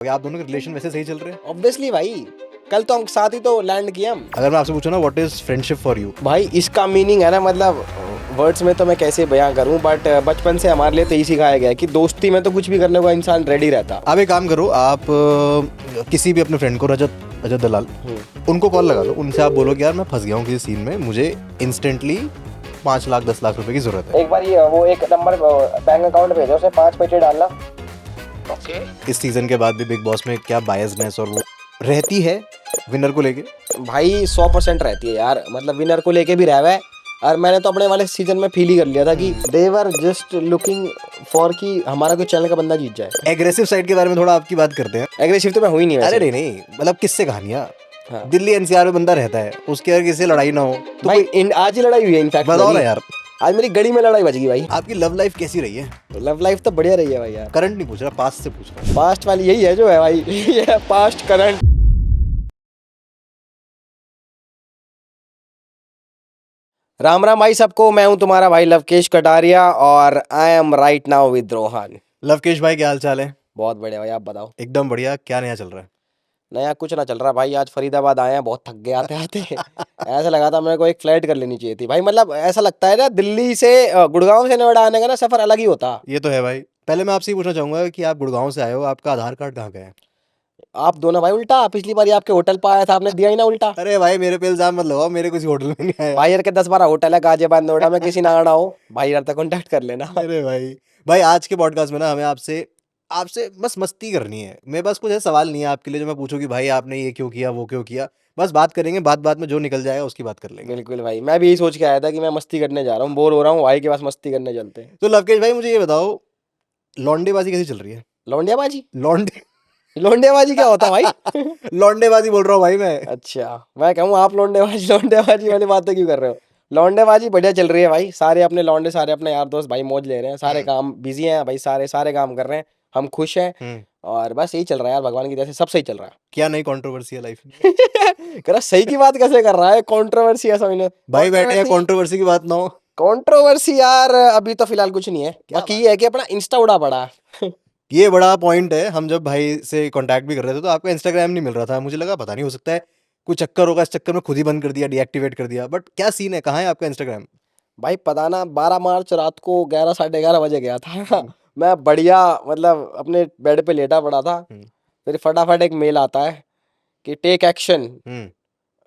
आप दोनों के रिलेशन वैसे सही चल रहे हैं? ऑब्वियसली भाई, कल तो हम साथ ही तो लैंड किया हम। अगर मैं आपसे पूछूं ना what is friendship for you, भाई इसका मीनिंग है ना, मतलब वर्ड्स में तो मैं कैसे बयां करूं, बट बचपन से हमारे लिए तो यही सिखाया गया है कि दोस्ती में तो कुछ भी करने को इंसान रेडी रहता। आप एक काम करो, आप किसी भी अपने फ्रेंड को, रजत रजत दलाल, उनको कॉल लगा लो, उनसे आप बोलो कि यार मैं फंस गया हूँ किसी सीन में, मुझे इंस्टेंटली 5 लाख 10 लाख रुपए की जरूरत है। एक बार ये वो एक नंबर बैंक अकाउंट भेजो, उसे 5 पेटी डालना। ओके। इस सीजन के बाद भी बिग बॉस में क्या बायसनेस और वो रहती है विनर को लेके? भाई 100% रहती है यार, मतलब विनर को लेके भी रहा है। और मैंने तो अपने वाले सीजन में फील ही कर लिया था कि दे वर जस्ट लुकिंग फॉर कि हमारा कोई चैनल का बंदा जीत जाए। एग्रेसिव साइड के बारे में थोड़ा आपकी बात करते हैं। एग्रेसिव तो मैं हुई नहीं वैसे। अरे नहीं नहीं, मतलब किससे कहानियां। हाँ। दिल्ली एनसीआर में बंदा रहता है, उसके अगर किसी से लड़ाई ना हो तो भाई आज ही लड़ाई हुई है इनफैक्ट। बताओ ना यार, आज मेरी गली में लड़ाई बच गई भाई। आपकी लव लाइफ कैसी रही है? लव लाइफ तो बढ़िया रही है भाई यार। करंट नहीं पूछ रहा, पास्ट से पूछ रहा हूँ। पास्ट वाली यही है जो है भाई ये पास्ट करंट। राम राम भाई सबको, मैं हूं तुम्हारा भाई लवकेश कटारिया और I am right now with Rohan. Lavkesh भाई क्या हाल चाल है? बहुत बढ़िया भाई, आप बताओ। एकदम बढ़िया। क्या नया चल रहा है? नया कुछ ना चल रहा भाई, आज फरीदाबाद आए हैं, बहुत थक गए आते आते ऐसा लगा था मेरे को एक फ्लाइट कर लेनी चाहिए थी भाई। मतलब ऐसा लगता है ना, दिल्ली से गुड़गांव से नोएडा आने का ना सफर अलग ही होता। ये तो है भाई। पहले मैं आपसे ये पूछना चाहूंगा कि आप गुड़गांव से आए हो, आपका आधार कार्ड कहाँ का है? आप दोनों भाई उल्टा, पिछली बार आपके होटल पर आया था, आपने दिया ही ना उल्टा। अरे भाई मेरे पे इल्जाम मत लगाओ, मेरे किसी होटल में नहीं आया। भाई यार के 10-12 होटल है गाजियाबाद नोएडा में, किसी ना आना हो भाई यार तक कॉन्टैक्ट कर लेना। अरे भाई, भाई आज के पॉडकास्ट में ना हमें आपसे आपसे बस मस्ती करनी है। मैं बस कुछ ऐसा सवाल नहीं है आपके लिए जो मैं पूछूं कि भाई आपने ये क्यों किया वो क्यों किया। बस बात करेंगे, बात बात में जो निकल जाएगा उसकी बात कर लेंगे। बिल्कुल भाई, मैं भी यही सोच के आया था कि मैं मस्ती करने जा रहा हूँ, बोर हो रहा हूँ भाई के पास, मस्ती करने चलते हैं। तो लवकेश भाई मुझे ये बताओ, लौंडेबाजी कैसी चल रही है? लौंडियाबाजी? लौंडे लौंडियाबाजी क्या होता है भाई लौंडेबाजी बोल रहा हूँ भाई मैं। अच्छा, मैं कहूँ आप लौंडेबाजी लौंडेबाजी वाली बातें क्यों कर रहे हो? लौंडेबाजी बढ़िया चल रही है भाई, सारे अपने लौंडे, सारे अपने यार दोस्त भाई मौज ले रहे हैं, सारे काम बिजी हैं भाई, सारे सारे काम कर रहे हैं, हम खुश हैं। और बस यही चल रहा है यार, भगवान की दया से सब सही चल रहा है। क्या नई कंट्रोवर्सी है लाइफ में? कह रहा सही की बात कैसे कर रहा है, कंट्रोवर्सी ऐसा मैंने भाई बैठे हैं, कंट्रोवर्सी की बात ना हो। कंट्रोवर्सी यार अभी तो फिलहाल कुछ नहीं है, बाकी ये है कि अपना इंस्टा उड़ा पड़ा है। ये बड़ा पॉइंट है। हम जब भाई से कांटेक्ट भी कर रहे थे तो आपका इंस्टाग्राम नहीं मिल रहा था, मुझे लगा पता नहीं, हो सकता है कोई चक्कर होगा, इस चक्कर में खुद ही बंद कर दिया, डीएक्टिवेट कर दिया। बट क्या सीन है, कहाँ है आपका इंस्टाग्राम? भाई पता ना, 12 मार्च रात को 11 साढ़े 11 बजे गया था मैं बढ़िया, मतलब अपने बेड पे लेटा पड़ा था, फिर फटाफट एक मेल आता है कि take action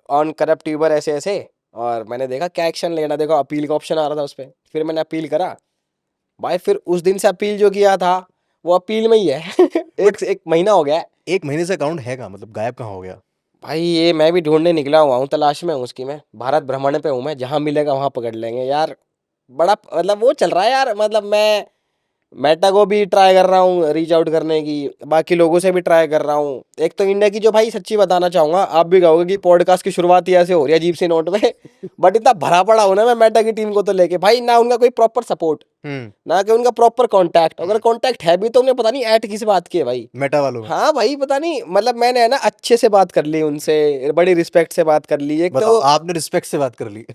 on corrupt Uber ऐसे ऐसे। और मैंने देखा क्या एक्शन लेना, देखो अपील का ऑप्शन आ रहा था उस पर, फिर मैंने अपील करा भाई। फिर उस दिन से अपील जो किया था वो अपील में ही है एक महीना हो गया है। एक महीने से अकाउंट है कहाँ, मतलब गायब कहाँ हो गया? भाई ये मैं भी ढूंढने निकला हुआ हूँ, तलाश में हूँ उसकी, मैं भारत भ्रमण पे हूँ, मैं जहाँ मिलेगा वहाँ पकड़ लेंगे यार। बड़ा मतलब वो चल रहा है यार, मतलब मैं मेटा को भी ट्राई कर रहा हूँ रीच आउट करने की, बाकी लोगों से भी ट्राई कर रहा हूँ। एक तो इंडिया की जो भाई सच्ची बताना चाहूंगा, आप भी कहोगे कि पॉडकास्ट की शुरुआत ही ऐसे हो रही है अजीब सी नोट में बट इतना भरा पड़ा हूं ना मैं मेटा की टीम को तो लेके भाई, ना उनका कोई प्रॉपर सपोर्ट, ना कि उनका प्रॉपर कांटेक्ट, अगर कांटेक्ट है भी तो उन्हें पता नहीं ऐट किस बात की है भाई, मेटा वालों। हाँ भाई पता नहीं, मतलब मैंने है ना अच्छे से बात कर ली उनसे, बड़ी रिस्पेक्ट से बात कर ली। एक बताओ, तो आपने रिस्पेक्ट से बात कर ली?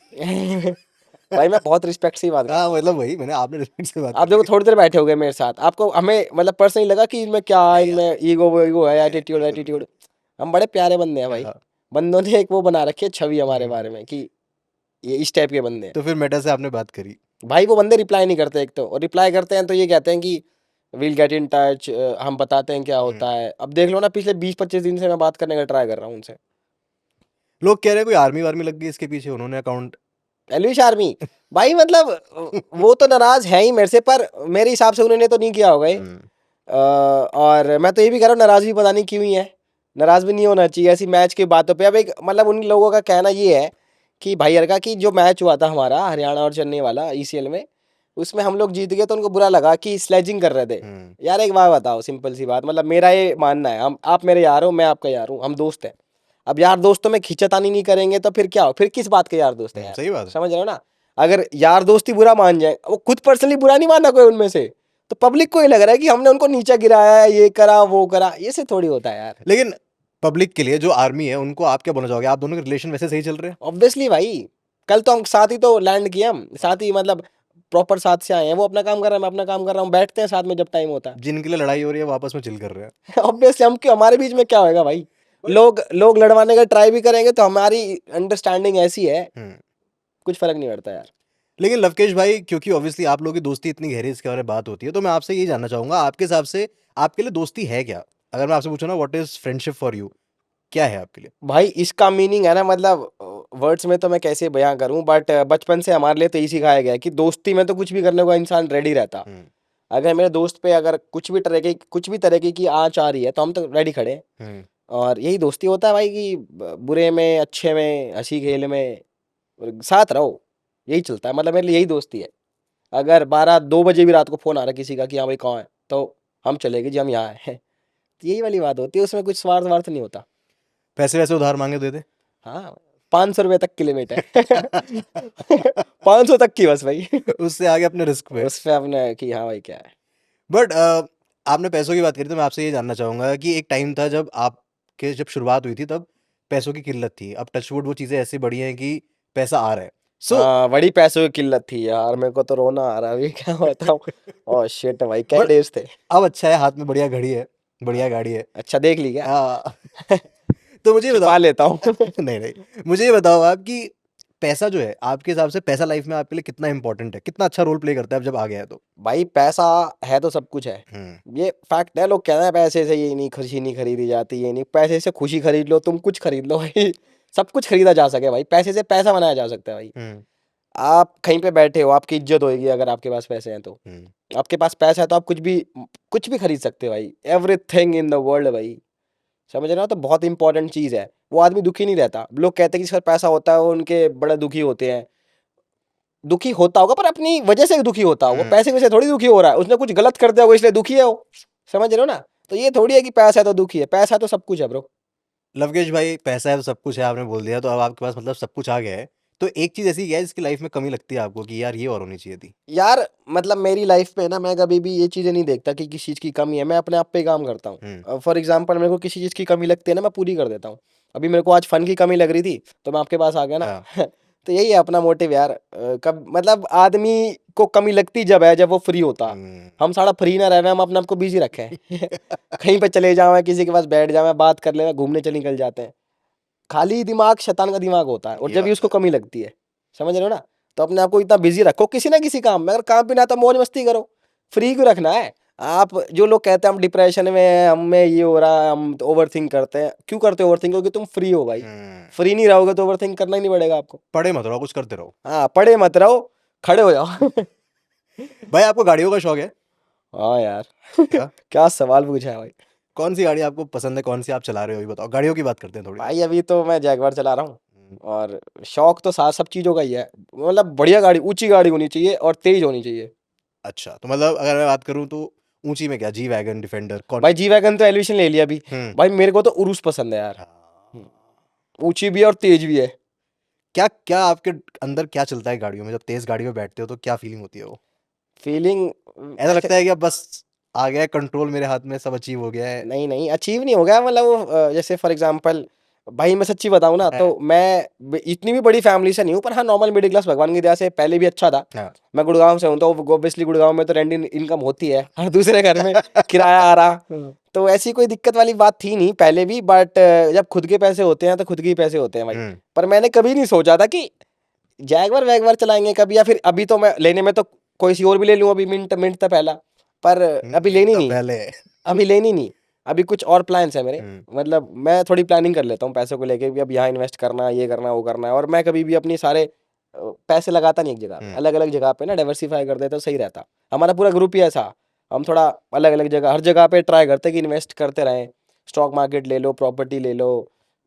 भाई मैं बहुत रिस्पेक्ट से ही बात कर, हाँ मतलब वही मैंने, आपने रिस्पेक्ट से बात आप देखो थोड़ी देर बैठे हो गए मेरे साथ, आपको हमें मतलब पर्सनली लगा कि इनमें क्या है, इनमें ईगो है, एटीट्यूड एटीट्यूड। हम बड़े प्यारे बंदे हैं भाई, हाँ। बंदों ने एक वो बना रखी है छवि हमारे बारे में कि ये इस टाइप के बंदे हैं। तो फिर मेटा से आपने बात करी? भाई वो बंदे रिप्लाई नहीं करते एक तो, और रिप्लाई करते हैं तो ये कहते हैं कि विल गेट इन टच, हम बताते हैं क्या होता है। अब देख लो ना, पिछले 20-25 दिन से मैं बात करने का ट्राई कर रहा हूँ उनसे। लोग कह रहे हैं कोई आर्मी वार्मी लग गई इसके पीछे, उन्होंने अकाउंट। एलविश आर्मी भाई, मतलब वो तो नाराज है ही मेरे से, पर मेरे हिसाब से उन्होंने तो नहीं किया होगा ये। और मैं तो ये भी कह रहा हूँ, नाराज भी पता नहीं क्यों ही है, नाराज भी नहीं होना चाहिए ऐसी मैच की बातों पे। अब एक मतलब उन लोगों का कहना ये है कि भाई हरका की जो मैच हुआ था हमारा हरियाणा और चेन्नई वाला ईसीएल में, उसमें हम लोग जीत गए तो उनको बुरा लगा कि स्लेजिंग कर रहे थे। यार एक बात बताओ, सिंपल सी बात, मतलब मेरा ये मानना है, हम आप मेरे यार हो, मैं आपका यार हूँ, हम दोस्त हैं। अब यार दोस्तों में खींचातानी नहीं करेंगे तो फिर क्या हो, फिर किस बात के यार दोस्त है यार? सही बात है। समझ रहे हो ना? अगर यार दोस्ती बुरा मान जाए, वो खुद पर्सनली बुरा नहीं माना कोई उनमें से, तो पब्लिक को ही लग रहा है कि हमने उनको नीचा गिराया है, ये करा वो करा, ये से थोड़ी होता है यार। लेकिन पब्लिक के लिए जो आर्मी है उनको आप क्या बोलना चाहोगे? आप दोनों के रिलेशन वैसे सही चल रहे हैं? ऑब्वियसली भाई, कल तो हम साथ ही तो लैंड किया, हम साथ ही मतलब प्रॉपर साथ से आए हैं, वो अपना काम कर रहा है, मैं अपना काम कर रहा हूँ, बैठते हैं साथ में जब टाइम होता है। जिनके लिए लड़ाई हो रही है वो आपस में चिल कर रहे हैं। ऑब्वियसली हम क्यों, हमारे बीच में क्या होएगा भाई? लोग लोग लड़वाने का ट्राई भी करेंगे तो हमारी अंडरस्टैंडिंग ऐसी है, कुछ फर्क नहीं पड़ता यार। लेकिन लवकेश भाई, क्योंकि ऑब्वियसली आप लोगों की दोस्ती इतनी गहरी, इसके बारे में बात होती है, तो मैं आपसे ये जानना चाहूंगा, आपके हिसाब से आपके लिए दोस्ती है क्या? अगर मैं आपसे पूछूं ना, what is friendship for you, क्या है आपके लिए? भाई इसका मीनिंग है ना, मतलब वर्ड्स में तो मैं कैसे बयां करूं, बट बचपन से हमारे लिए तो यही सिखाया गया है कि दोस्ती में तो कुछ भी करने को इंसान रेडी रहता। हम्म। अगर मेरे दोस्त पे अगर कुछ भी तरीके की आँच आ रही है तो हम तो रेडी खड़े हैं। हम्म। और यही दोस्ती होता है भाई कि बुरे में, अच्छे में, हंसी खेल में साथ रहो, यही चलता है। मतलब मेरे लिए यही दोस्ती है। अगर 12-2 बजे भी रात को फोन आ रहा है किसी का कि हाँ भाई कहाँ है, तो हम चलेंगे जी, हम यहाँ हैं। तो यही वाली बात होती है, उसमें कुछ स्वार्थ वार्थ नहीं होता। पैसे वैसे उधार मांगे दे दे? हाँ, 500 रुपये तक की लिमिट है। 500 तक की बस भाई। उससे आगे अपने रिस्क पे। उस पे आपने कि हाँ भाई क्या है। बट आपने पैसों की बात करी, तो मैं आपसे ये जानना चाहूंगा कि एक टाइम था जब आपके जब शुरुआत हुई थी, तब पैसों की किल्लत थी। अब टचवुड वो चीज़ें ऐसी बढ़ी हैं कि पैसा आ रहा है। सो हाँ, बड़ी पैसों की किल्लत थी यार, मेरे को तो रोना आ रहा है अभी, क्या बताऊँ। ओह शिट भाई, क्या बट डेज थे। अब अच्छा है, हाथ में बढ़िया घड़ी है, बढ़िया गाड़ी है। अच्छा देख ली क्या? हाँ। तो मुझे ये बताओ। छुपा लेता हूँ। नहीं नहीं, मुझे ये बताओ आप कि पैसा जो है, आपके हिसाब से पैसा लाइफ में आपके लिए कितना इंपॉर्टेंट है, कितना अच्छा रोल प्ले करता है अब जब आ गया है तो? भाई पैसा है तो सब कुछ है, हम्म। ये फैक्ट है। लोग कहते हैं पैसे से ये नहीं, खुशी नहीं खरीदी जाती, ये नहीं, पैसे से खुशी खरीद लो, तुम कुछ खरीद लो भाई। सब कुछ खरीदा जा सके भाई, पैसे से पैसा बनाया जा सकता है भाई। हम्म। आप कहीं पे बैठे हो, आपकी इज्जत होगी अगर आपके पास पैसे हैं तो। हम्म। आपके पास पैसा है तो आप कुछ भी खरीद सकते हो भाई, एवरीथिंग इन द वर्ल्ड भाई। समझ रहे हो? तो बहुत इंपॉर्टेंट चीज़ है। वो आदमी दुखी नहीं रहता। लोग कहते हैं कि जिसका पैसा होता है वो उनके बड़े दुखी होते हैं। दुखी होता होगा पर अपनी वजह से दुखी होता होगा, हम्म। पैसे की वजह से थोड़ी दुखी हो रहा है, उसने कुछ गलत कर दिया होगा इसलिए दुखी है वो। समझ रहे हो ना? तो ये थोड़ी है कि पैसा है तो दुखी है, पैसा तो सब कुछ है ब्रो। लवकेश भाई, पैसा है तो सब कुछ है, आपने बोल दिया, तो अब आपके पास मतलब सब कुछ आ गया है। तो एक चीज़ ऐसी क्या है जिसकी लाइफ में कमी लगती है आपको कि यार ये और होनी चाहिए थी? यार मतलब मेरी लाइफ में ना, मैं कभी भी ये चीज़ें नहीं देखता कि किसी चीज़ की कमी है, मैं अपने आप पे काम करता हम्म। हूँ। फॉर एग्जाम्पल मेरे को किसी चीज़ की कमी लगती है ना, मैं पूरी कर देता हूँ। अभी मेरे को आज फन की कमी लग रही थी तो मैं आपके पास आ गया ना। हाँ। तो यही है अपना मोटिव यार। कब मतलब आदमी को कमी लगती जब है, जब वो फ्री होता। हम्म। हम सारा फ्री ना रहे, हम अपने आप को बिजी रखें। कहीं पे चले जाओ, किसी के पास बैठ जाओ, बात कर ले, घूमने चले निकल जाते हैं। खाली दिमाग शैतान का दिमाग होता है, और ये जब भी बात उसको तो है। कमी लगती है। समझ रहे हो ना? तो अपने आप को इतना बिजी रखो किसी ना किसी काम में, अगर काम भी ना तो मौज मस्ती करो। फ्री क्यों रखना है? आप जो लोग कहते हैं हम डिप्रेशन में हैं, हमें ये हो रहा है, हम ओवर थिंक करते हैं, क्यों करते हो ओवर थिंक? क्योंकि तुम फ्री हो भाई। हम्म। फ्री नहीं रहोगे तो ओवर थिंक करना ही नहीं पड़ेगा आपको। पढ़े मत रहो, कुछ करते रहो। हाँ, पड़े मत रहो, खड़े हो जाओ। भाई, आपको गाड़ियों का शौक है हाँ यार। क्या? क्या सवाल पूछा है भाई। कौन सी गाड़ी आपको पसंद है, कौन सी आप चला रहे हो, ये बताओ। गाड़ियों की बात करते हैं थोड़ी। भाई अभी तो मैं जैगवार चला रहा हूँ। हम्म। और शौक तो साथ सब चीज़ों का ही है। मतलब बढ़िया गाड़ी, ऊंची गाड़ी होनी चाहिए और तेज होनी चाहिए। अच्छा, तो मतलब अगर मैं बात करूं तो ऊंची में क्या, जी वैगन, डिफेंडर, कौन? भाई जी वैगन तो एलिवेशन ले लिया अभी। हम्म। भाई मेरे को तो उरुस पसंद है यार। हाँ। हम्म, ऊंची भी है और तेज भी है। क्या क्या आपके अंदर क्या चलता है गाड़ियों में, जब तेज गाड़ी में बैठते हो तो क्या फीलिंग होती है वो? फीलिंग ऐसा ऐसे। लगता है कि अब बस आ गया है कंट्रोल मेरे हाथ में, सब अचीव हो गया है? नहीं नहीं, अचीव नहीं हो गया, मतलब वो जैसे फॉर एग्जांपल, भाई मैं सच्ची बताऊं ना तो हाँ। मैं इतनी भी बड़ी फैमिली से नहीं हूँ, पर हाँ नॉर्मल मिडिल क्लास भगवान की दया से पहले भी अच्छा था। हाँ। मैं गुड़गांव से हूँ तो ऑब्वियसली गुड़गांव में तो रेंट इनकम होती है, हर दूसरे घर में किराया आ रहा। तो ऐसी कोई दिक्कत वाली बात थी नहीं पहले भी, बट जब खुद के पैसे होते हैं तो खुद के ही पैसे होते हैं भाई। हम्म। पर मैंने कभी नहीं सोचा था कि जैगवार वैगवार चलाएंगे कभी, या फिर अभी तो मैं लेने में तो कोई सी और भी ले लूँ अभी, मिनट मिनट तो पहला। पर अभी लेनी तो नहीं, पहले। अभी लेनी नहीं। अभी कुछ और प्लान्स है मेरे। हम्म। मतलब मैं थोड़ी प्लानिंग कर लेता हूँ पैसों को लेके भी, अब यहाँ इन्वेस्ट करना है, ये करना है, वो करना है। और मैं कभी भी अपनी सारे पैसे लगाता नहीं एक जगह पे, हम्म। अलग अलग जगह पे ना डाइवर्सिफाई कर देते तो सही रहता। हमारा पूरा ग्रुप ही ऐसा, हम थोड़ा अलग अलग जगह, हर जगह पे ट्राई करते कि इन्वेस्ट करते रहें। स्टॉक मार्केट ले लो, प्रॉपर्टी ले लो,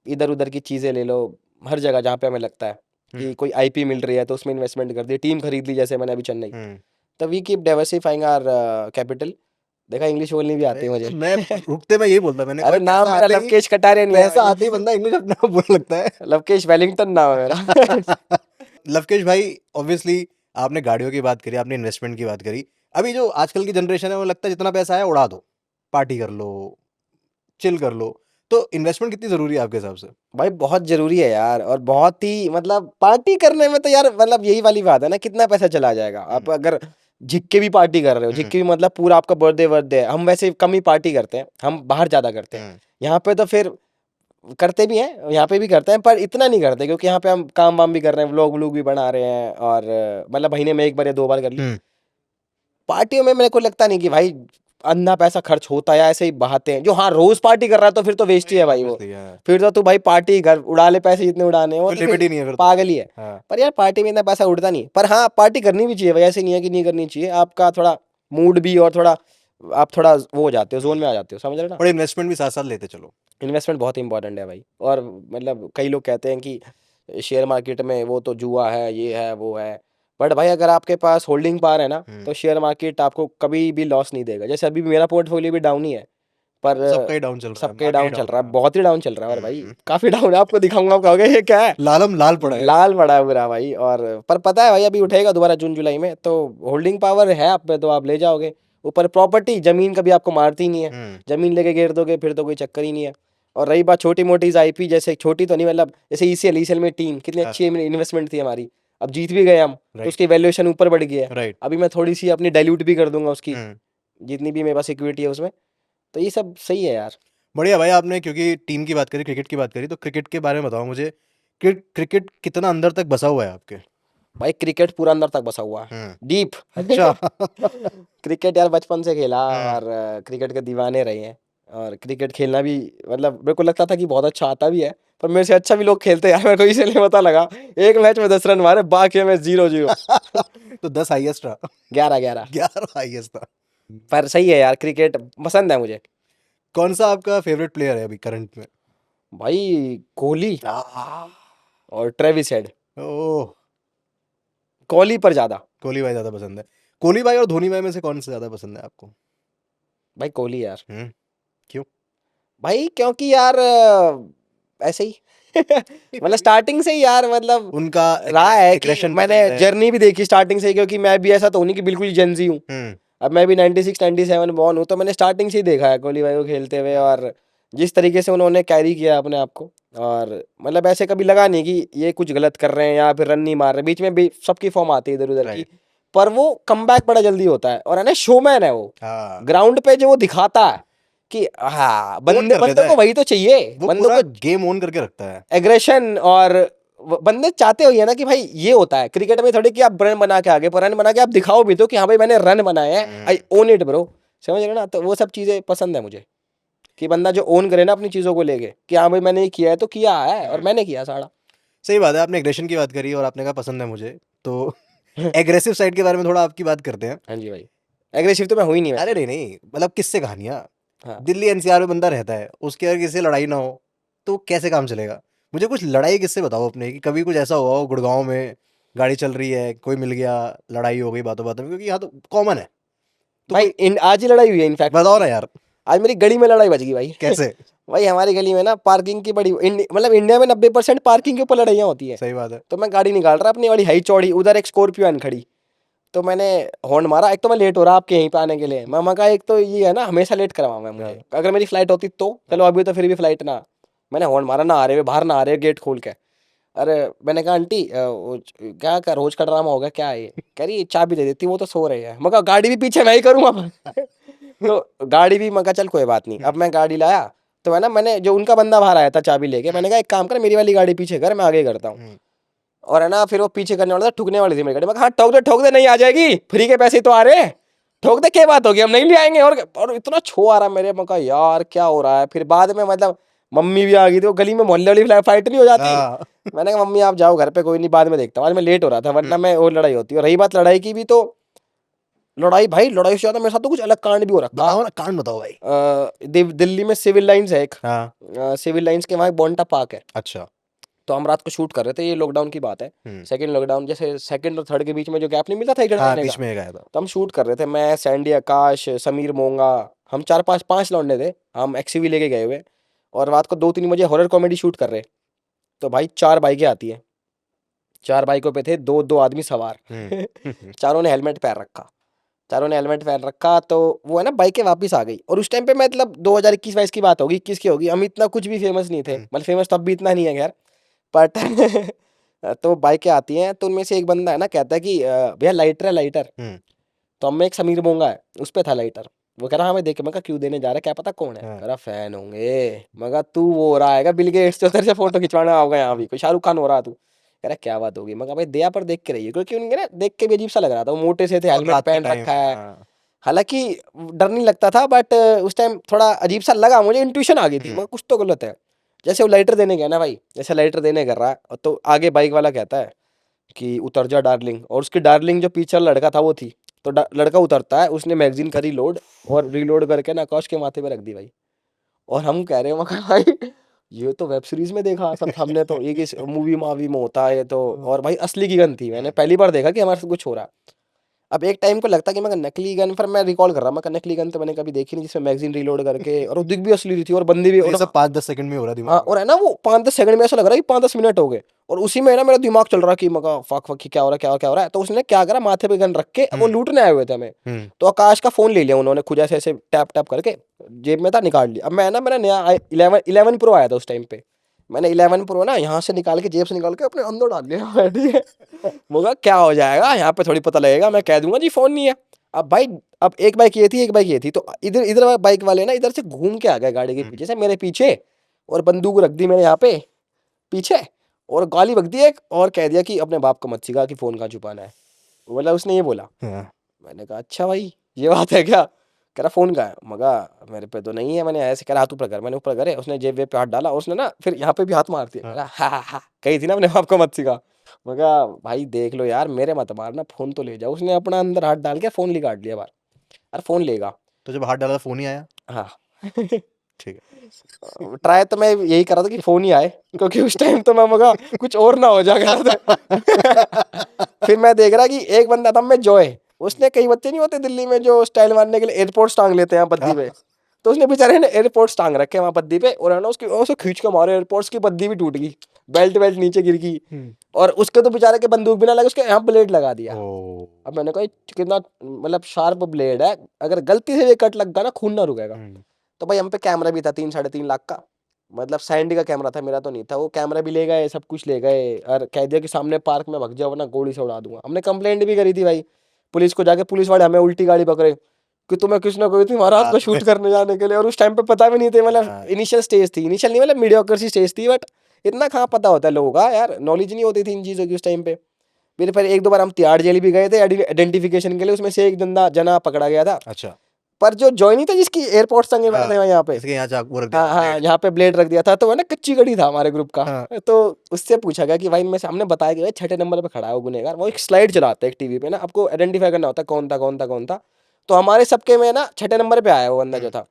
इधर उधर की चीज़ें ले लो। हर जगह जहाँ पे हमें लगता है कि कोई आईपी मिल रही है तो उसमें इन्वेस्टमेंट कर दी, टीम खरीद ली जैसे मैंने अभी चेन्नई। हम्म। तो we keep diversifying our capital. देखा, इंग्लिश बोलनी भी आती है मुझे। मैं रुकते मैं यही बोलता, मैंने कहा अरे भाई, नाम पैसा मेरा आते ही, लवकेश कटारिया नहीं है पैसा भाई। आते ही बंदा इंग्लिश अपने आप बोलने लगता है। लवकेश वेलिंगटन नाम है मेरा। लवकेश भाई, ऑब्वियसली आपने गाड़ियों की बात करी, आपने इन्वेस्टमेंट की बात करी। अभी जो आजकल की जनरेशन है वो लगता है जितना पैसा है उड़ा दो, पार्टी कर लो, चिल कर लो। तो इन्वेस्टमेंट कितनी जरूरी है आपके हिसाब से? भाई बहुत जरूरी है यार, और बहुत ही मतलब पार्टी करने में तो यार मतलब यही वाली बात है ना, कितना पैसा चला जाएगा। आप अगर झिक्के भी पार्टी कर रहे हो, झिक्के भी मतलब पूरा आपका बर्थडे है, हम वैसे कम ही पार्टी करते हैं, हम बाहर ज्यादा करते हैं। यहाँ पे तो फिर करते भी हैं, यहाँ पे भी करते हैं, पर इतना नहीं करते क्योंकि यहाँ पे हम काम वाम भी कर रहे हैं, व्लॉग व्लॉग भी बना रहे हैं, और मतलब महीने में 1 बार या 2 बार कर ली। पार्टियों में मेरे को लगता नहीं कि भाई अंधा पैसा खर्च होता है, या ऐसे ही बहाते हैं। जो हाँ रोज पार्टी कर रहा है तो फिर तो वेस्ट ही है भाई वो, फिर तो तू भाई पार्टी घर उड़ा ले, पैसे जितने उड़ाने हैं, वो कोई तो लिमिट फिर ही नहीं है फिर तो। पागल ही है। हाँ। पर यार पार्टी में इतना पैसा उड़ता नहीं, पर हाँ पार्टी करनी भी चाहिए भाई, ऐसे नहीं है कि नहीं करनी चाहिए। आपका थोड़ा मूड भी, और थोड़ा आप थोड़ा वो हो जाते हो, जोन में आ जाते हो, समझ रहे हो ना। और इन्वेस्टमेंट भी साथ साथ लेते चलो। इन्वेस्टमेंट बहुत इंपॉर्टेंट है भाई। और मतलब कई लोग कहते हैं कि शेयर मार्केट में वो तो जुआ है, ये है वो है, बट भाई अगर आपके पास होल्डिंग पावर है ना, तो शेयर मार्केट आपको कभी भी लॉस नहीं देगा। जैसे अभी मेरा पोर्टफोलियो भी डाउन ही है, पर सबका ही डाउन चल रहा है, सबके मार्केट ही डाउन चल डाउन रहा है, है। बहुत ही डाउन चल रहा है। और भाई काफी डाउन है, आपको दिखाऊंगा, आप कहोगे ये क्या है, लालम लाल पड़ा है। लाल पड़ा है पूरा भाई। और पर पता है भाई अभी उठेगा दोबारा जून जुलाई में, तो होल्डिंग पावर है आप पे तो आप ले जाओगे। ऊपर प्रॉपर्टी, जमीन कभी आपको मारती नहीं है, जमीन लेके घेर दोगे फिर तो कोई चक्कर ही नहीं है। और रही बात छोटी मोटी आईपी, जैसे छोटी तो नहीं, मतलब जैसे ईसीएल में टीम कितनी अच्छी इन्वेस्टमेंट थी हमारी, अब जीत भी गए हम, तो उसकी वैल्यूएशन ऊपर बढ़ गई है। राइट। अभी मैं थोड़ी सी अपनी डाइल्यूट भी कर दूंगा उसकी, जितनी भी मेरे पास इक्विटी है उसमें। तो ये सब सही है यार। बढ़िया भाई, आपने क्योंकि टीम की बात करी, क्रिकेट की बात करी, तो क्रिकेट के बारे में बताओ मुझे। क्रिकेट कितना अंदर तक बसा हुआ है आपके? भाई क्रिकेट पूरा अंदर तक बसा हुआ है, डीप। अच्छा। क्रिकेट यार बचपन से खेला, और क्रिकेट के दीवाने रहे हैं। और क्रिकेट खेलना भी मतलब मेरे को लगता था कि बहुत अच्छा आता भी है, पर मेरे से अच्छा भी लोग खेलते हैं यार, मेरे को इसलिए पता लगा। एक मैच में 10 रन मारे, बाकी में 0-0। तो 10 हाईएस्ट रहा। 11-11। 11 हाईएस्ट था। पर सही है यार, क्रिकेट पसंद है मुझे। कौन सा आपका फेवरेट प्लेयर है अभी करंट में? भाई कोहली आह, और ट्रेविस हेड। ओह, कोहली पर ज्यादा। कोहली भाई ज्यादा पसंद है। कोहली भाई और धोनी भाई में से कौन सा ज्यादा पसंद है आपको? भाई कोहली यार। क्यों? भाई क्योंकि यार ऐसे ही मतलब स्टार्टिंग से ही यार, मतलब उनका रहा है कि एग्रेशन मैंने पसंद है। जर्नी भी देखी स्टार्टिंग से ही, क्योंकि मैं भी ऐसा तो हूँ नहीं कि बिल्कुल जेंजी हूँ। अब मैं भी 96-97 बॉर्न हूँ, तो मैंने स्टार्टिंग से ही देखा है कोहली भाई को खेलते हुए, और जिस तरीके से उन्होंने कैरी किया अपने आप को। और मतलब ऐसे कभी लगा नहीं कि ये कुछ गलत कर रहे हैं या फिर रन नहीं मार रहे, बीच में भी सबकी फॉर्म आती है इधर उधर की, पर वो कमबैक बड़ा जल्दी होता है। और है ना, शोमैन है वो, हाँ, ग्राउंड पे जो वो दिखाता है कि हाँ बंदे बंदों को वही तो चाहिए, वो बंदों पूरा को गेम ऑन करके रखता है। एग्रेशन। और बंदे चाहते हो ये ना कि भाई ये होता है क्रिकेट में थोड़ी कि आप रन बना के आगे, पर रन बना के आप दिखाओ भी तो कि हाँ भाई मैंने रन बनाए हैं, आई ओन इट ब्रो, समझ रहे हो ना। तो वो सब चीजें पसंद है मुझे, कि बंदा जो ओन करे ना अपनी चीजों को लेके, कि हाँ भाई मैंने ये किया है तो किया है, और मैंने किया सारा। सही बात है, आपने एग्रेशन की बात करी और आपने कहा पसंद है मुझे, तो एग्रेसिव साइड के बारे में थोड़ा आपकी बात करते हैं। हाँ जी भाई, एग्रेसिव तो मैं हुई नहीं अरे वैसे। नहीं, मतलब किससे कहानियां। हाँ दिल्ली एनसीआर में बंदा रहता है, उसके अगर किसी से लड़ाई ना हो तो कैसे काम चलेगा? मुझे कुछ लड़ाई किससे बताओ अपने, कि कभी कुछ ऐसा हुआ हो गुड़गांव में, गाड़ी चल रही है, कोई मिल गया, लड़ाई हो गई बातों बातों में, क्योंकि यहाँ तो कॉमन है। तो भाई आज ही लड़ाई हुई है इनफैक्ट। बताओ ना यार। आज मेरी गली में लड़ाई बच गई भाई। कैसे? भाई हमारी गली में ना पार्किंग की बड़ी मतलब इंडिया में 90% पार्किंग के ऊपर लड़ाइयाँ होती है। सही बात है। तो मैं गाड़ी निकाल रहा अपनी वाली हाई चौड़ी, उधर एक स्कॉर्पियो खड़ी, तो मैंने हॉर्न मारा। एक तो मैं लेट हो रहा आपके यहीं पे आने के लिए, मामा का एक तो ये है ना हमेशा लेट करवा मैं मुझे, अगर मेरी फ्लाइट होती तो चलो, अभी तो फिर भी फ्लाइट ना। मैंने हॉर्न मारा, ना आ रहे बाहर, ना आ रहे गेट खोल के। अरे मैंने कहा आंटी क्या कर, रोज का ड्रामा होगा क्या है ये? कह रही चाबी दे देती, वो तो सो रही है। मैं कहा गाड़ी भी पीछे मैं ही करूँगा। तो गाड़ी भी, मैं कहा चल कोई बात नहीं। अब मैं गाड़ी लाया, तो है ना मैंने जो उनका बंदा बाहर आया था चाबी लेके, मैंने कहा एक काम कर मेरी वाली गाड़ी पीछे कर, मैं आगे करता हूँ। और है ना फिर वो पीछे करने वाला था, ठुकने वाली थी मेरी गाड़ी। मैं कहा हाँ ठोक दे नहीं आ जाएगी, फ्री के पैसे तो आ रहे हैं, ठोक दे क्या बात होगी, हम नहीं ले आएंगे। और इतना छो आ रहा मेरे, मैं कहा यार क्या हो रहा है। फिर बाद में मतलब मम्मी भी आ गई थी, वो गली में मोहल्ले वाली फाइट नहीं हो जाती। मैंने कहा मम्मी आप जाओ घर पे, कोई नहीं बाद में देखता हूँ, आज मैं लेट हो रहा था, वरना मैं और लड़ाई होती। और रही बात लड़ाई की भी, तो लड़ाई भाई लड़ाई से ज्यादा मेरे साथ तो कुछ अलग कांड भी हो रखा। बताओ ना, कांड बताओ भाई। दिल्ली में सिविल लाइंस है एक, हाँ। सिविल लाइंस के वहाँ एक बोंटा पार्क है। अच्छा। तो हम रात को शूट कर रहे थे, ये लॉकडाउन की बात है, सेकंड लॉकडाउन, जैसे सेकंड और थर्ड के बीच में जो गैप नहीं मिलता था एक हाँ, महीने बीच का, में एक आया था। तो हम शूट कर रहे थे। मैं, सैंडी, आकाश, समीर मोंगा, हम 4-5 लौंडे थे, हम एक्सयूवी लेके गए हुए, और रात को 2-3 बजे हॉरर कॉमेडी शूट कर रहे। तो भाई 4 बाइकें आती है, 4 बाइकों पे थे 2-2 आदमी सवार। चारों ने हेलमेट पहन रखा, चारों ने हेलमेट पहन रखा, तो वो है ना बाइकें वापस आ गई। और उस टाइम पे मतलब 2021-22 की बात होगी, 21 की होगी, हम इतना कुछ भी फेमस नहीं थे, मतलब फेमस तो अब भी इतना नहीं है खैर, बट तो बाइकें आती हैं, तो उनमें से एक बंदा है ना कहता है कि भैया लाइटर है लाइटर। तो हम में एक समीर बोंगा है, उस पे था लाइटर। वो कह रहा हाँ मैं देख के, मैं कहा क्यों देने जा रहा है, क्या पता कौन है। कह रहा फैन होंगे। मैं कहा तू वो हो रहा है बिल गेट्स से, उधर से फोटो खिंचवाना होगा यहाँ भी, कोई शाहरुख खान हो रहा तू। कह रहा क्या बात होगी। मैं कहा भाई दया पर देख के रहिए, क्योंकि उनके ना देख के भी अजीब सा लग रहा था, वो मोटे से थे, और हेलमेट रात के पहन टाइम, रखा है। हालांकि डर नहीं लगता था, बट उस टाइम थोड़ा अजीब सा लगा मुझे, इंट्यूशन आ गई थी, मगर कुछ तो गलत है। जैसे वो लाइटर देने गया ना भाई, जैसे लाइटर देने कर रहा है, तो आगे बाइक वाला कहता है कि उतर जा डार्लिंग, और उसकी डार्लिंग जो पीछे वाला लड़का था वो थी। तो लड़का उतरता है, उसने मैगजीन करी लोड, और रीलोड करके ना आकाश के माथे पे रख दी भाई। और हम कह रहे हैं मगर भाई ये तो वेब सीरीज में देखा सब हमने, तो ये किस मूवी मावी में होता है ये तो। और भाई असली की गन थी, मैंने पहली बार देखा कि हमारे साथ कुछ हो रहा है। अब एक टाइम को लगता कि मैं नकली गन, पर मैं रिकॉल कर रहा, मैं नकली गन तो मैंने कभी देखी नहीं जिसमें मैगजीन रीलोड करके, और वो दिख भी असली थी, और बंदी भी। तो ये और सब 5-10 सेकंड में हो रहा हाँ, दिमाग में। और है ना वो 5-10 सेकंड में ऐसा लग रहा है कि 5-10 मिनट हो गए। और उसी में ना मेरा दिमाग चल रहा है कि मगा फक फक क्या हो रहा है, क्या हो रहा है। तो उसने क्या करा, माथे पे गन रख के, अब वो लूटने आए हुए थे हमें। तो आकाश का फोन ले लिया उन्होंने खुद, ऐसे ऐसे टैप टैप करके, जेब में था निकाल लिया। अब मैं ना, मेरा नया 11 प्रो आया था उस टाइम पे, मैंने 11 प्रो ना यहाँ से निकाल के, जेब से निकाल के अपने अंदर डाल लिया। ठीक है, मगा क्या हो जाएगा यहाँ पे, थोड़ी पता लगेगा, मैं कह दूंगा जी फोन नहीं है। अब भाई, अब एक बाइक ये थी, एक बाइक ये थी, तो इधर इधर बाइक वाले ना इधर से घूम के आ गए गाड़ी के पीछे से मेरे पीछे, और बंदूक रख दी मैंने यहाँ पे पीछे, और गाली बक दी एक, और कह दिया कि अपने बाप को मत सिखा कि फोन कहाँ छुपाना है। मतलब उसने ये बोला। मैंने कहा अच्छा भाई ये बात है क्या। कह रहा फोन कहाँ है। मगा मेरे पे तो नहीं है। मैंने ऐसे कहा हाथ ऊपर कर, मैंने ऊपर करे, उसने जेब वेब पे हाथ डाला, उसने ना फिर यहाँ पे भी हाथ मार दिया। कहा हा हा हा, कही थी ना अपने बाप को मत सिखा। मगा भाई देख लो यार, मेरे मत मारना, फोन तो ले जाओ। उसने अपना अंदर हाथ डाल के फोन ले काट लिया बाहर। अरे फोन लेगा। तो जब हाथ डाला फोन ही आया। हाँ। ठीक है। ट्राई तो मैं यही कर रहा था कि फोन ही आए, क्योंकि उस टाइम तो मैं मगा कुछ और ना हो जाएगा। फिर मैं देख रहा कि एक बंदा था मैं जॉय, उसने, कई बच्चे नहीं होते दिल्ली में जो स्टाइल मारने के लिए एयरपोर्ट्स टांग लेते हैं पद्दी पे, तो उसने बेचारे ने एयरपोर्ट्स टांग रखे वहां पद्दी पे, और है ना उसकी उसको खींच के मारे, एयरपोर्ट्स की पद्दी भी टूट गई, बेल्ट बेल्ट नीचे गिर गई। और उसके तो बेचारे के बंदूक भी ना लगे, उसके यहाँ ब्लेड लगा दिया। अब मैंने कहा कितना मतलब शार्प ब्लेड है, अगर गलती से ये कट लग गया ना खून ना रुकेगा। तो भाई हम पे कैमरा भी था 3-3.5 लाख का, मतलब सैंडी का कैमरा था, मेरा तो नहीं था। वो कैमरा भी ले गए, सब कुछ ले गए, और कह दिया कि सामने पार्क में भग जाओ वरना गोली से उड़ा दूंगा। हमने कंप्लेंट भी करी थी भाई पुलिस को जाके, पुलिस वाले हमें उल्टी गाड़ी पकड़े कि तुम्हें किस ना कोई थी महाराज को शूट करने जाने के लिए। और उस टाइम पे पता भी नहीं थे, मतलब इनिशियल स्टेज थी, इनिशियल नहीं मतलब मीडियोक्रेसी स्टेज थी, बट इतना कहाँ पता होता है लोगों का यार, नॉलेज नहीं होती थी इन चीज़ों की उस टाइम पे। फिर एक दो बार हम तिहाड़ जेल भी गए थे आइडेंटिफिकेशन के लिए, उसमें से एक जना पकड़ा गया था। अच्छा। पर जो जॉय नहीं था जिसकी एयरपोर्ट टंगे हुए थे यहाँ पे, इसके यहाँ चाकू रख दिया हाँ था, हाँ ब्लेड। यहाँ पे ब्लेड रख दिया था, तो वो ना कच्ची गड़ी था हमारे ग्रुप का। हाँ। तो उससे पूछा गया कि भाई में सामने बताया कि भाई 6 नंबर पे खड़ा है वो गुनहगार, वो एक स्लाइड चलाता है एक टीवी पे ना, आपको आइडेंटिफाई करना होता है कौन था कौन था कौन था। तो हमारे सबके में ना 6 नंबर पे आया वो बंदा जो था,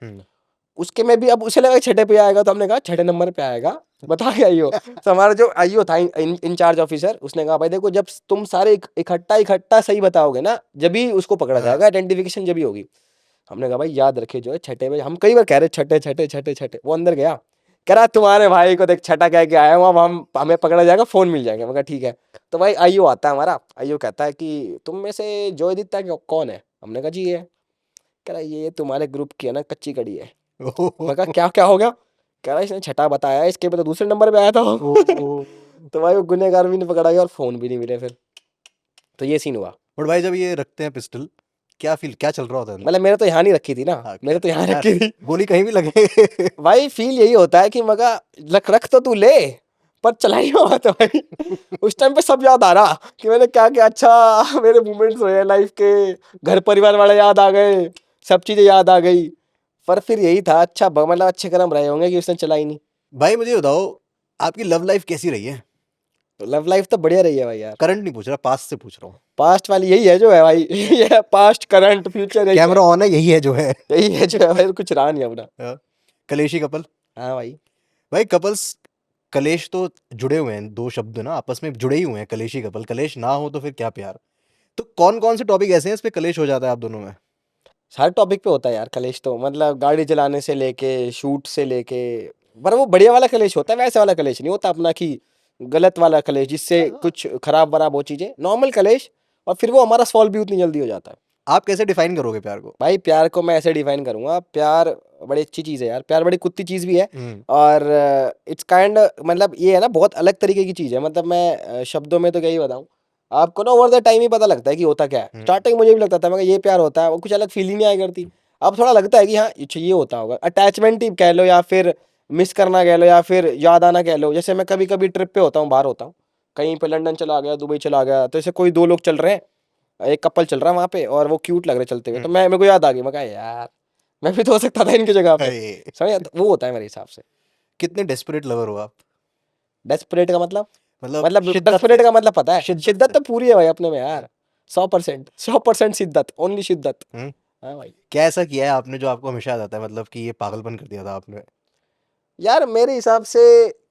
उसके में भी अब उसे लगा 6 पे आएगा, तो हमने कहा 6 नंबर पे आएगा, बता के आइयो। तो हमारा जो आईओ था इंचार्ज ऑफिसर, उसने कहा भाई देखो जब तुम सारे इकट्ठा इकट्ठा सही बताओगे ना, जब ही उसको पकड़ा जाएगा, आइडेंटिफिकेशन जब ही होगी। हमने कहा भाई याद रखे जो है 6 पे, हम कई बार कह रहे 6 वो अंदर गया, कह रहा तुम्हारे भाई को देख 6 कह के आया हूँ, अब हम हमें पकड़ा जाएगा, फोन मिल जाएगा। मैं कहा ठीक है। तो भाई आईओ आता है हमारा, आईओ कहता है कि तुम में से जो दिखता है कौन है। हमने कहा जी ये। कह रहा ये तुम्हारे ग्रुप की है ना कच्ची कड़ी है। मैं कहा क्या क्या हो गया। कह रहा इसने 6 बताया, इसके पे तो दूसरे नंबर पे आया था। तो भाई वो गुनहगार भी नहीं पकड़ा गया और फोन भी नहीं मिले फिर। तो ये सीन हुआ। और भाई जब ये रखते हैं पिस्टल, क्या चल रहा होता है अंदर? मतलब मेरे तो यहाँ नहीं रखी थी ना, हाँ, मेरे तो यहाँ यार रखी थी। गोली कहीं भी लगे। भाई फील यही होता है कि मगा रख तो तू ले, पर चलाई मत भाई। उस टाइम पे सब याद आ रहा कि मैंने क्या क्या अच्छा मेरे मोमेंट्स हुए लाइफ के, घर परिवार वाले याद आ गए, सब चीजें याद आ गई। पर फिर यही था, अच्छा मतलब अच्छे कर्म रहे होंगे कि उसने चलाई नहीं। भाई मुझे बताओ, आपकी लव लाइफ कैसी रही है? लव लाइफ तो बढ़िया रही है भाई यार। करंट नहीं पूछ रहा, पास्ट से पूछ रहा हूँ। पास्ट वाली यही है जो है भाई। ये है पास्ट करंट फ्यूचर, यही है। कैमरा ऑन है, यही है जो है। यही है जो है भाई, कुछ रहा नहीं अपना। हाँ। कलेशी कपल। हाँ भाई। भाई कपल्स, कलेश तो जुड़े हुए हैं, दो शब्द ना आपस में जुड़े ही हुए हैं, कलेशी कपल। कलेश ना हो तो फिर क्या प्यार। तो कौन कौन से टॉपिक ऐसे हैं इस पे कलेश हो जाता है आप दोनों में? हर टॉपिक पे होता है यार कलेश तो, मतलब गाड़ी चलाने से लेके शूट से लेके। पर वो बढ़िया वाला कलेश होता है, वैसे वाला कलेश नहीं होता अपना कि गलत वाला कलेश जिससे कुछ खराब वराब हो चीजें, नॉर्मल कलेश। और फिर वो हमारा सॉल्व भी उतनी जल्दी हो जाता है। आप कैसे डिफाइन करोगे प्यार को? भाई प्यार को मैं ऐसे डिफाइन करूंगा, प्यार बड़ी अच्छी चीज़ है यार, प्यार बड़ी कुत्ती चीज़ भी है। और इट्स काइंड मतलब ये है ना, बहुत अलग तरीके की चीज़ है। मतलब मैं शब्दों में तो क्या ही बताऊं आपको ना, ओवर द टाइम ही पता लगता है कि होता क्या है। स्टार्टिंग मुझे भी लगता था मगर ये प्यार होता है, वो कुछ अलग फीलिंग नहीं आया करती। अब थोड़ा लगता है कि हाँ ये होता होगा, अटैचमेंट ही कह लो या फिर मिस करना कह लो या फिर याद आना कह लो। जैसे मैं कभी कभी ट्रिप पे होता हूँ, बाहर होता हूँ कहीं पे, लंदन चला गया, दुबई चला गया, तो ऐसे कोई दो लोग चल रहे हैं, एक कपल चल रहा है वहां पे और वो क्यूट लग रहे चलते हुए, तो मैं मेरे को याद आ गई, मैं कहा यार मैं भी तो हो सकता था इनकी जगह पे। अरे, समझ तो वो होता है मेरे हिसाब से। कितने डेस्परेट लवर हो आप? डेस्परेट का मतलब? मतलब मतलब शिद्दत से, डेस्परेट का मतलब पता है? शिद्दत शिद्दत से। तो पूरी है भाई अपने में यार, 100% शिद्दत, ओनली शिद्दत। हम्म। हाँ भाई। क्या ऐसा किया है आपने जो आपको हमेशा याद आता है, मतलब कि ये पागलपन कर दिया था आपने? यार मेरे हिसाब से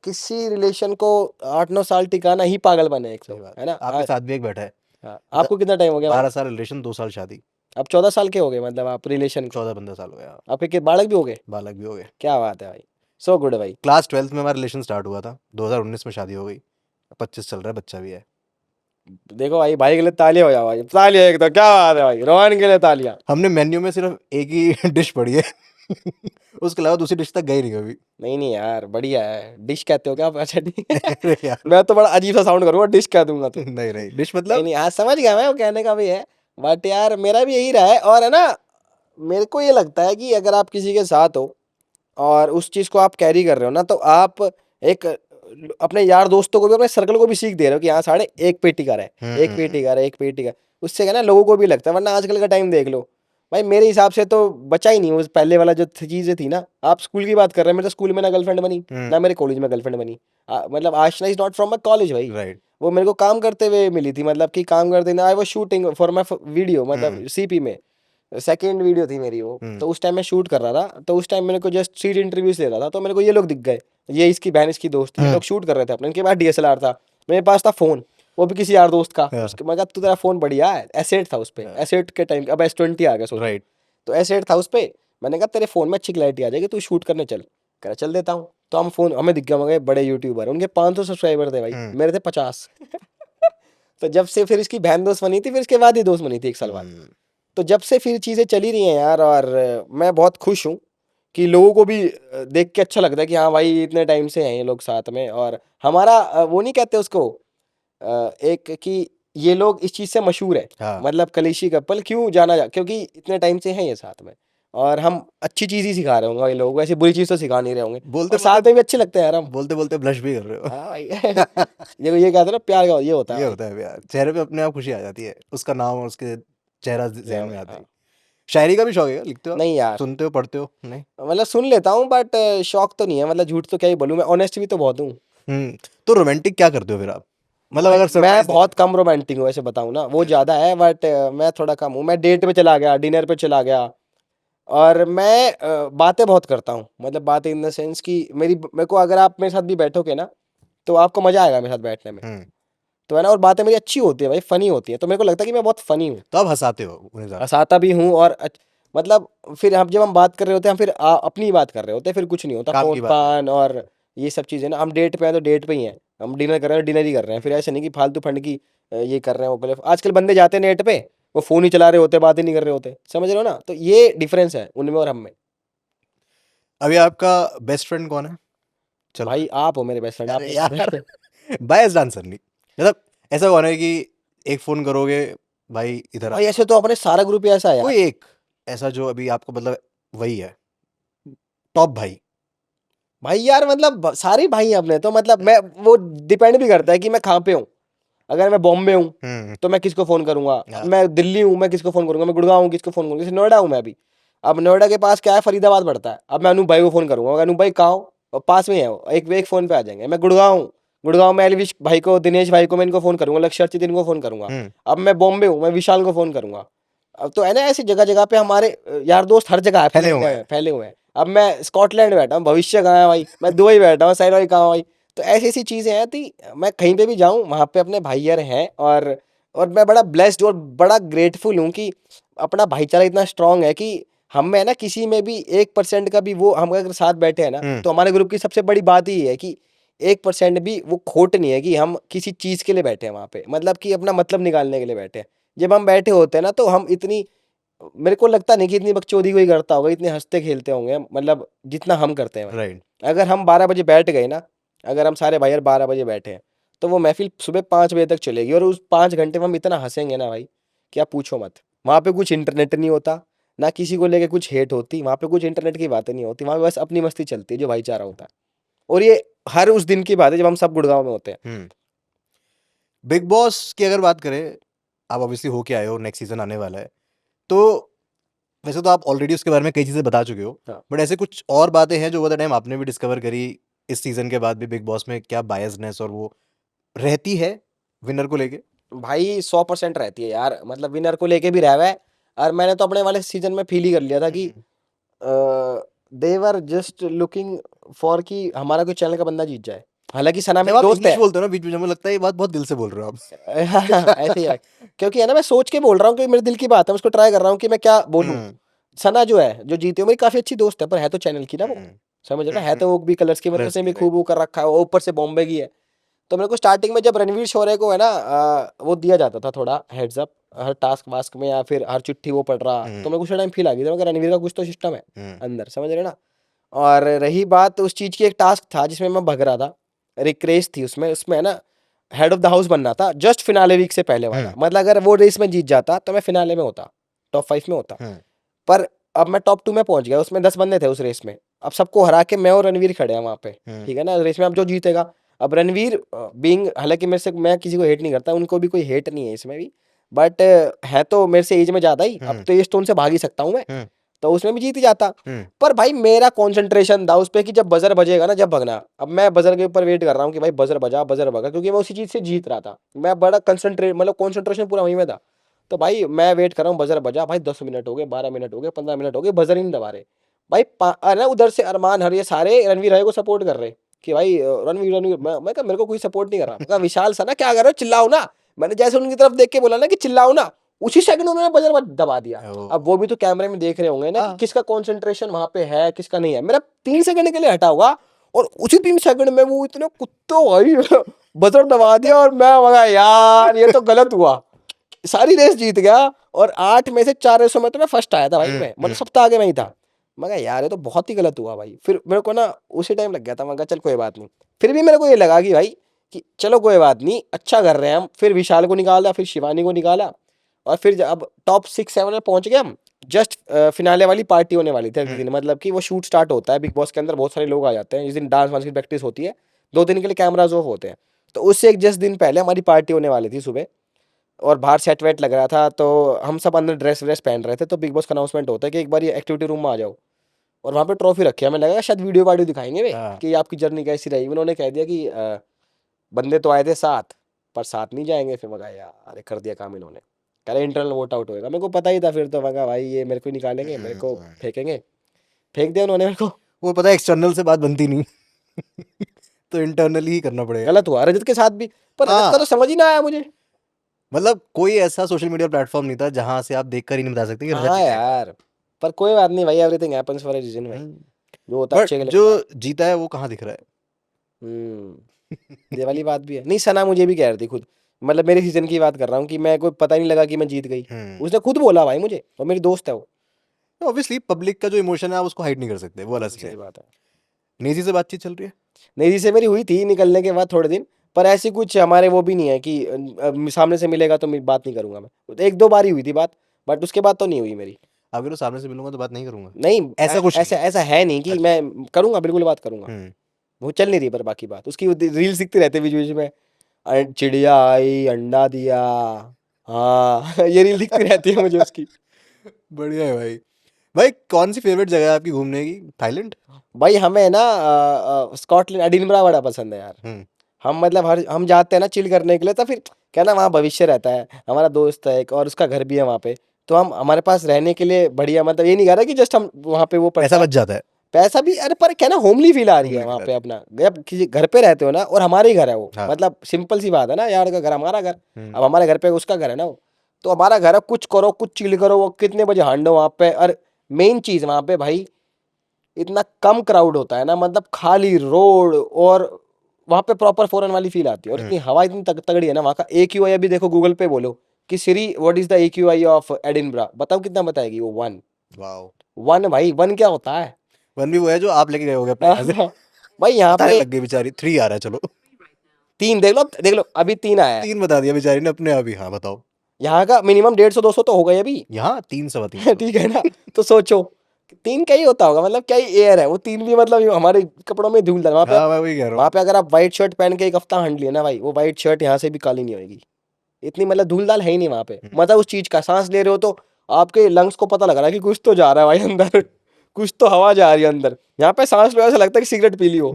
किसी रिलेशन को 8-9 साल टिकाना ही पागल बने, एक सही तो बात है है। ना। आपके साथ भी एक बैठा है। हाँ, आपको कितना टाइम हो गया भाई? 12 साल रिलेशन, 2 साल शादी। अब 14 साल के हो गए मतलब आप रिलेशन को? 14-15 साल हो गया। आपके बालक भी हो गए? बालक भी हो गए। क्या बात है भाई, सो गुड भाई। क्लास 12th में हमारा रिलेशन स्टार्ट हुआ था, 2019 में शादी हो गई, 25 चल रहा है, बच्चा भी है। देखो भाई, भाई के लिए तालियां हो जाओ भाई, तालियां एक तो, क्या बात है भाई, रोहन के लिए तालियां। हमने मेन्यू में सिर्फ एक ही डिश पड़ी है। उसके अलावा दूसरी डिश तक गई नहीं कभी। नहीं नहीं यार, बढ़िया है। डिश कहते हो क्या आप? अच्छा ठीक है। अरे यार। मैं तो बड़ा अजीब सा साउंड करूंगा डिश कह दूंगा तो। नहीं नहीं, डिश नहीं मतलब। नहीं, हाँ समझ गया मैं, वो कहने का भी है। बट यार मेरा भी यही रहा है, और है ना, मेरे को ये लगता है कि अगर आप किसी के साथ हो और उस चीज को आप कैरी कर रहे हो ना, तो आप एक अपने यार दोस्तों को भी, अपने सर्कल को भी सीख दे रहे हो कि हाँ साढ़े एक पेटी का रहे, एक पेटी का रहे, एक पेटी का। उससे क्या ना, लोगों को भी लगता है। वरना आजकल का टाइम देख लो भाई, मेरे हिसाब से तो बचा ही नहीं वो पहले वाला जो चीजें थी ना। आप स्कूल की बात कर रहे हैं, मेरे तो स्कूल में ना गर्लफ्रेंड बनी, ना मेरे कॉलेज में गर्लफ्रेंड बनी। मतलब Aashna is not from my college भाई। राइट। वो मेरे को काम करते हुए मिली थी, मतलब कि काम करते ना, I was shooting for my video, मतलब सीपी में सेकंड वीडियो थी मेरी वो। तो उस टाइम मैं शूट कर रहा था, तो उस टाइम मेरे को जस्ट सीट इंटरव्यूज ले रहा था, तो मेरे को ये लोग दिख गए, ये इसकी बहन इसकी दोस्त थी, ये लोग शूट कर रहे थे अपने। इनके पास डीएसएलआर था, मेरे पास था फोन, वो भी किसी यार दोस्त का। उसके मैं कहा तू, तेरा फोन बढ़िया है, एसेट था उस पे, एसेट के टाइम अब S20 आ गया सोचो। राइट। तो एसेट था उस पे। मैंने कहा तेरे फोन में अच्छी क्लैरिटी आ जाएगी, तू शूट करने चल। कह रहा चल देता हूँ। तो हम फोन, हमें दिख गया, मगर बड़े यूट्यूबर, उनके 500 सब्सक्राइबर थे भाई, मेरे थे 50। तो जब से फिर इसकी बहन दोस्त बनी थी, फिर इसके बाद ही दोस्त बनी थी 1 साल बाद। तो जब से फिर चीज़ें चली रही हैं यार, और मैं बहुत खुश हूँ कि लोगों को भी देख के अच्छा लगता है कि हाँ भाई इतने टाइम से हैं ये लोग साथ में। और हमारा वो नहीं कहते उसको, एक कि ये लोग इस चीज़ से मशहूर है, हाँ। मतलब कलेशी कपल क्यों जाना जा, क्योंकि इतने टाइम से हैं ये साथ में, और हम अच्छी चीज़ ही सिखा रहे होंगे ये लोग, ऐसी बुरी चीज़ तो सिखा नहीं रहे होंगे, बोलते और साथ बोलते, में भी अच्छे लगते हैं यार हम। बोलते बोलते ब्लश भी कर रहे हो। हाँ भाई। देखो ये कहते हैं ना, प्यार का ये होता है ये भाई। होता है यार, चेहरे पे अपने आप खुशी आ जाती है, उसका नाम और उसके चेहरा जहन में आता हाँ। है। शायरी का भी शौक है क्या? लिखते हो आप? नहीं यार, सुनते हो, पढ़ते हो? नहीं। मतलब सुन लेता हूँ बट शौक तो नहीं है, मतलब झूठ तो क्या ही बोलूँ, मैं ऑनेस्ट भी तो बहुत हूँ। तो रोमांटिक क्या करते हो फिर आप? मतलब भाई अगर मैं सरप्राइज देना बहुत कम रोमांटिक हूँ वैसे बताऊँ ना, वो ज़्यादा है बट मैं थोड़ा कम हूँ। मैं डेट पे चला गया, डिनर पे चला गया, और मैं बातें बहुत करता हूँ। मतलब बातें इन द सेंस कि मेरे को अगर आप मेरे साथ भी बैठोगे ना, तो आपको मज़ा आएगा मेरे साथ बैठने में। है। तो है ना, और बातें मेरी अच्छी होती है भाई, फनी होती है, तो मेरे को लगता है कि मैं बहुत फनी हूँ। तो आप हंसाते हो उन्हें ज़्यादा? हँसाता भी हूँ, और मतलब फिर हम जब हम बात कर रहे होते हैं, हम फिर अपनी ही बात कर रहे होते हैं, फिर कुछ नहीं होता, काम फोन की बात नहीं। फान और ये सब चीज़ें ना। हम डेट पे हैं तो डेट पे ही हैं, हम डिनर कर रहे हैं डिनर ही कर रहे हैं, फिर ऐसे नहीं कि फालतू फंड की ये कर रहे हैं वो कर। आजकल बंदे जाते हैं नेट पे, वो फोन ही चला रहे होते, बात ही नहीं कर रहे होते, समझ रहे हो ना। तो ये डिफरेंस है उनमें और हम में। अभी आपका बेस्ट फ्रेंड कौन है चल रहा भाई आप हो मेरे बेस्ट फ्रेंड, है? आप अरे मेरे बेस्ट यार, फ्रेंड। बायस आंसर नहीं, मतलब ऐसा कौन है कि एक फोन करोगे, भाई इधर आ भाई ऐसे जाओ? तो अपने सारा ग्रुप ही ऐसा है यार। कोई एक ऐसा जो अभी आपको मतलब वही है, टॉप भाई। भाई यार मतलब सारे भाई हैं अपने तो, मतलब मैं वो डिपेंड भी करता है कि मैं कहाँ पे हूँ। अगर मैं बॉम्बे हूँ हम्म। तो मैं किसको फोन करूंगा, हाँ। मैं दिल्ली हूँ मैं किसको फोन करूंगा, मैं गुड़गांव हूँ किसको फोन करूंगा, जैसे नोएडा हूँ मैं अभी। अब नोएडा के पास क्या है, फरीदाबाद पड़ता है, अब मैं अनूप भाई को फोन करूंगा, अगर अनूप भाई कहाँ हो, और पास में है वो, एक एक फोन पे आ जाएंगे। मैं गुड़गांव हूँ, गुड़गांव में एलविश भाई को, दिनेश भाई को, मैं इनको फोन करूंगा, लक्ष्य अर्चित इनको फोन करूंगा। हम्म। अब मैं बॉम्बे हूँ, मैं विशाल को फोन करूंगा। अब तो है ना, ऐसी जगह जगह पे हमारे यार दोस्त हर जगह है, पूरे फैले हुए इंडिया हैं। में फैले हुए हैं। अब मैं स्कॉटलैंड बैठा हूँ, भविष्य कहाँ है भाई, मैं दुबई बैठा हूँ, साइड भाई कहाँ है भाई। तो ऐसी ऐसी चीजें हैं कि मैं कहीं पे भी जाऊं वहां पे अपने भाई यार हैं। और मैं बड़ा ब्लेस्ड और बड़ा ग्रेटफुल हूँ कि अपना भाईचारा इतना स्ट्रांग है कि हम में ना किसी में भी 1% का भी वो, हम अगर साथ बैठे हैं ना, तो हमारे ग्रुप की सबसे बड़ी बात ही है कि 1% भी वो खोट नहीं है कि हम किसी चीज के लिए बैठे हैं वहां पे, मतलब कि अपना मतलब निकालने के लिए बैठे हैं। जब हम बैठे होते हैं ना, तो हम इतनी मेरे को लगता नहीं कि इतनी बकचोदी कोई करता होगा, इतने हंसते खेलते होंगे मतलब जितना हम करते हैं भाई। राइट। अगर हम 12 बजे बैठ गए ना, अगर हम सारे भाई यार 12 बजे बैठे हैं, तो वो महफिल सुबह 5 बजे तक चलेगी, और उस 5 घंटे में हम इतना हंसेंगे ना भाई, क्या पूछो मत। वहाँ पे कुछ इंटरनेट नहीं होता, ना किसी को लेके कुछ हेट होती, वहाँ पे कुछ इंटरनेट की बातें नहीं होती, वहाँ पे बस अपनी मस्ती चलती है, जो भाईचारा होता है। और ये हर उस दिन की बात है जब हम सब गुड़गांव में होते हैं। बिग बॉस की अगर बात करें, आप ऑब्वियसली हो के आए हो, नेक्स्ट सीजन आने वाला है, तो वैसे तो आप ऑलरेडी उसके बारे में कई चीज़ें बता चुके हो, हाँ। बट ऐसे कुछ और बातें हैं जो ओवर द टाइम आपने भी डिस्कवर करी इस सीजन के बाद भी, बिग बॉस में क्या बायसनेस और वो रहती है विनर को लेके? भाई 100% रहती है यार, मतलब विनर को लेके भी रहा हुआ है। और मैंने तो अपने वाले सीजन में फील ही कर लिया था कि दे वर जस्ट लुकिंग फॉर कि हमारा कोई चैनल का बंदा जीत जाए। हालांकि सना जब मेरी आप दोस्त इंग्लिश है। बोलते हो ना बीच बीच में, मुझे लगता है ये बात बहुत दिल से बोल रहे हो ऐसे ही है, आप। क्योंकि है ना मैं सोच के बोल रहा हूँ कि मेरे दिल की बात है, मैं उसको ट्राई कर रहा हूँ कि मैं क्या बोलूँ। हम्म, सना जो है, जो जीती है, मेरी काफी अच्छी दोस्त है, पर है तो चैनल की ना वो, हम्म, समझ रहे ना, है तो वो भी कलर्स की, मतलब कलर्स से भी की, खूब राइट। वो कर रखा है, वो ऊपर से बॉम्बे की है। तो मेरे को स्टार्टिंग में जब रणवीर शोरे को है ना वो दिया जाता था थोड़ा हेड्स अप हर टास्क वास्क में, या फिर हर चिट्ठी वो पढ़ रहा, तो मेरे को उस टाइम फील आ गई था कि रणवीर का कुछ तो सिस्टम है अंदर, समझ रहे ना। और रही बात उस चीज की, एक टास्क था जिसमें मैं भग रहा था, एक रेस थी उसमें, उसमें है ना हेड ऑफ द हाउस बनना था, जस्ट फिनाले वीक से पहले वाला, मतलब अगर वो रेस में जीत जाता तो मैं फिनाले में होता, टॉप 5 में होता। पर अब मैं टॉप 2 में पहुंच गया, उसमें 10 बंदे थे उस रेस में, अब सबको हरा के मैं और रणवीर खड़े हैं वहां पे, ठीक है ना, रेस में अब जो जीतेगा। अब रणवीर बीइंग, हालांकि मेरे से, मैं किसी को हेट नहीं करता, उनको भी कोई हेट नहीं है इसमें भी, बट है तो मेरे से एज में ज्यादा ही, अब तो एज तो उनसे भाग ही सकता हूँ मैं, तो उसमें भी जीत ही जाता। पर भाई मेरा कंसंट्रेशन था उस पे कि जब बजर बजेगा ना, जब भगना, अब मैं बजर के ऊपर वेट कर रहा हूँ कि भाई बजर बजा, बजर बजा, क्योंकि मैं उसी चीज से जीत रहा था, मैं बड़ा कंसंट्रेट, मतलब कंसंट्रेशन पूरा वहीं में था। तो भाई मैं वेट कर रहा हूँ, बजर बजा, भाई 10 मिनट हो गए, 12 मिनट हो गए, 15 मिनट हो गए, बजर ही नहीं दबा रहे भाई। अरे उधर से अरमान हर ये सारे रणवीर राय को सपोर्ट कर रहे कि भाई रणवीर रणवीर, मैं कहा मेरे को कोई सपोर्ट नहीं कर रहा, मैं कहा विशाल सा ना क्या कर रहे हो, चिल्लाओ ना। मैंने जैसे उनकी तरफ देख के बोला ना कि चिल्लाओ ना, उसी सेकंड उन्होंने बजर दबा दिया। अब वो भी तो कैमरे में देख रहे होंगे ना कि किसका कंसंट्रेशन वहां पे है, किसका नहीं है। मेरा 3 सेकंड के लिए हटा होगा, और उसी 3 सेकंड में वो इतने कुत्तों भाई बजर दबा दिया, और मैं मगा यार ये तो गलत हुआ, सारी रेस जीत गया, और 8 में से 4 रेसों में तो मैं फर्स्ट आया था भाई, मैं मतलब सबसे आगे मैं ही था। मैं कहा यार ये तो बहुत ही गलत हुआ भाई, फिर मेरे को ना उसी टाइम लग गया था, मैं कहा चल कोई बात नहीं। फिर भी मेरे को ये लगा कि भाई कि चलो कोई बात नहीं, अच्छा कर रहे हैं हम, फिर विशाल को निकाला, फिर शिवानी को निकाला, और फिर अब टॉप 6-7 में पहुंच गए हम। जस्ट फिनाले वाली पार्टी होने वाली थी अगले दिन, मतलब कि वो शूट स्टार्ट होता है बिग बॉस के अंदर, बहुत सारे लोग आ जाते हैं, जिस दिन डांस वांस की प्रैक्टिस होती है, 2 दिन के लिए कैमराज ऑफ होते हैं, तो उससे एक जस्ट दिन पहले हमारी पार्टी होने वाली थी सुबह। और बाहर सेट वेट लग रहा था, तो हम सब अंदर ड्रेस व्रेस पहन रहे थे, तो बिग बॉस का अनाउंसमेंट होता है कि एक बार ये एक्टिविटी रूम में आ जाओ, और वहाँ पे ट्रॉफी रखी है, हमें लगा शायद वीडियो वाडियो दिखाएंगे वे कि आपकी जर्नी कैसी रही। उन्होंने कह दिया कि बंदे तो आए थे 7, पर 7 नहीं जाएंगे। फिर मैं कहा यार अरे कर दिया काम इन्होंने, कह रहे इंटरनल वोट आउट होएगा, मेरे को पता ही था फिर, तो मैं कहा भाई ये मेरे को ही निकालेंगे, मेरे को फेंकेंगे, फेंक दिया उन्होंने मेरे को। वो पता है एक्सटर्नल से बात बनती नहीं। तो इंटरनली ही करना पड़ेगा। गलत हुआ रजत के साथ भी, पर रजत का तो समझ ही ना आया मुझे। मतलब कोई ऐसा सोशल मीडिया प्लेटफॉर्म नहीं था जहां से आप देखकर ही नहीं बता सकते कि रजत हाँ जीतेगा। यार, पर कोई बात नहीं भाई, everything happens for a reason भाई, जो होता है बट अच्छे के लिए जो होता है। जीता है वो कहाँ दिख रहा ये वाली बात भी है, नहीं सना मुझे भी कह रही थी खुद, मतलब मेरे सीजन की बात कर रहा हूँ कि मैं कोई पता नहीं लगा कि मैं जीत गई, है? उसने खुद बोला भाई मुझे, और मेरी दोस्त है वो। ऑब्वियसली पब्लिक का जो इमोशन है आप उसको हाइड नहीं कर सकते, वो अलग चीज़ सही है। बात है। नेजी से बातचीत चल रही है? नहीं से मेरी हुई थी निकलने के बाद थोड़े दिन, पर ऐसी कुछ हमारे वो भी नहीं है कि सामने से मिलेगा तो मैं बात नहीं करूंगा, मैं 1-2 बार ही हुई थी बात, बट उसके बाद तो नहीं हुई मेरी। अगर तो सामने से मिलूंगा तो बात नहीं करूंगा, नहीं ऐसा कुछ नहीं ऐसा है। ऐसा है नहीं कि अच्छा। मैं करूंगा, बिल्कुल बात करूंगा। हम्म। वो चल नहीं रही, पर बाकी बात उसकी रील्स दिखती रहती है बीच बीच में, चिड़िया आई अंडा दिया, हाँ ये रील दिखती रहती है मुझे उसकी। बढ़िया है भाई। भाई कौन सी फेवरेट जगह है आपकी घूमने की? थाईलैंड? भाई हमें ना स्कॉटलैंड एडिनबरा बड़ा पसंद है यार। हम्म। हम मतलब हर हम जाते हैं ना चिल करने के लिए, तो फिर क्या ना वहाँ भविष्य रहता है, हमारा दोस्त है एक और उसका घर भी है वहाँ पे, तो हम हमारे पास रहने के लिए बढ़िया, मतलब ये नहीं कह रहा कि जस्ट हम वहाँ पे वो पैसा पड़ता है, बच जाता है। पैसा भी, अरे पर क्या ना होमली फील आ रही है घूमने वहाँ फिर पे, आती अपना जब किसी घर पे रहते हो ना, और हमारे ही घर है वो, है। हाँ। मतलब सिंपल सी बात है ना, यार का घर हमारा घर, हम्म। अब हमारे घर पे उसका घर है ना वो, तो हमारा घर है, कुछ करो कुछ चिल करो, वो कितने बजे हांडो वहाँ पे। और मेन चीज वहाँ पे भाई इतना कम क्राउड होता है ना, मतलब खाली रोड, और वहाँ पे प्रॉपर फॉरेन वाली फील आती है, और इतनी हवा इतनी तगड़ी है ना वहाँ का। एक ही वो अभी देखो गूगल पे बोलो कि Siri what is the AQI of Edinburgh, बताओ कितना बताएगी वो? 1। वाओ। 1 भाई, 1 क्या होता है? वन भी वो है जो आप लेके गए होगे अपने यहाँ से। भाई यहाँ बताने पे लग गई बेचारी, 3 आ रहा है, चलो 3 देख लो अभी 3 आया है। 3 बता दिया बेचारी ने अपने आप ही। हाँ बताओ। यहाँ का मिनिमम 150-200 तो हो गए अभी। यहाँ 3 सवा 300। ठीक है ना? तो सोचो 3 क्या ही होता होगा, मतलब क्या ही एयर है वो 3 भी, मतलब यूं हमारे कपड़ों में धूल डाल। हाँ मैं वही कह रहा हूँ। वहां पे अगर आप व्हाइट शर्ट पहन के एक हफ्ता हंड लिया ना भाई, वो व्हाइट शर्ट यहाँ से भी काली नहीं होगी। इतनी मतलब धूल डाल है ही नहीं वहां पे। मतलब उस चीज का सांस ले रहे हो तो आपके लंग्स को पता लग रहा है कि कुछ तो जा रहा है भाई अंदर, कुछ तो हवा जा रही है अंदर। यहाँ पे सांस लो ऐसा लगता है कि सिगरेट पी ली हो।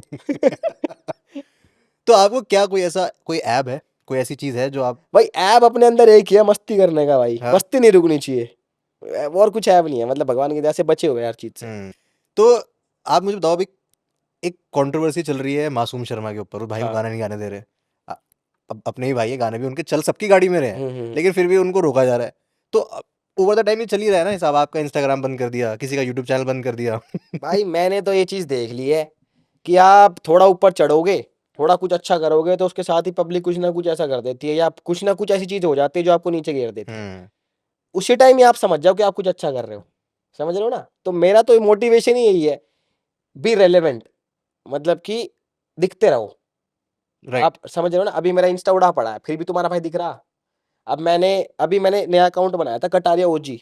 तो आपको क्या कोई ऐसा कोई ऐप है, कोई ऐसी चीज है जो आप। भाई ऐप अपने अंदर एक ही है, मस्ती करने का भाई। हाँ? मस्ती नहीं रुकनी चाहिए, और कुछ ऐप नहीं है। मतलब भगवान की दया से बचे हुए हैं हर चीज से। तो आप मुझे बताओ अभी एक कंट्रोवर्सी चल रही है मासूम शर्मा के ऊपर, भाई वो हाँ। गाना नहीं गाने दे रहे। अब अपने ही भाई है, गाने भी उनके चल सबकी गाड़ी में रहे हैं, हम्म। लेकिन फिर भी उनको रोका जा रहा है। तो ओवर द टाइम ये चल ही रहा है ना हिसाब, आपका इंस्टाग्राम बंद कर दिया, किसी का यूट्यूब चैनल बंद कर दिया। भाई मैंने तो ये चीज देख ली है कि आप थोड़ा ऊपर चढ़ोगे, थोड़ा कुछ अच्छा करोगे, तो उसके साथ ही पब्लिक कुछ ना कुछ ऐसा कर देती है, या कुछ ना कुछ ऐसी चीज हो जाती है जो आपको नीचे गिर देती है। उसी टाइम ही आप समझ जाओ कि आप कुछ अच्छा कर रहे हो। समझ रहे हो ना? तो मेरा तो मोटिवेशन ही यही है, बी रेलेवेंट, मतलब कि दिखते रहो। राइट। आप समझ रहे हो ना? अभी मेरा इंस्टा उड़ा पड़ा है, फिर भी तुम्हारा भाई दिख रहा। अब मैंने नया अकाउंट बनाया था कटारिया ओजी,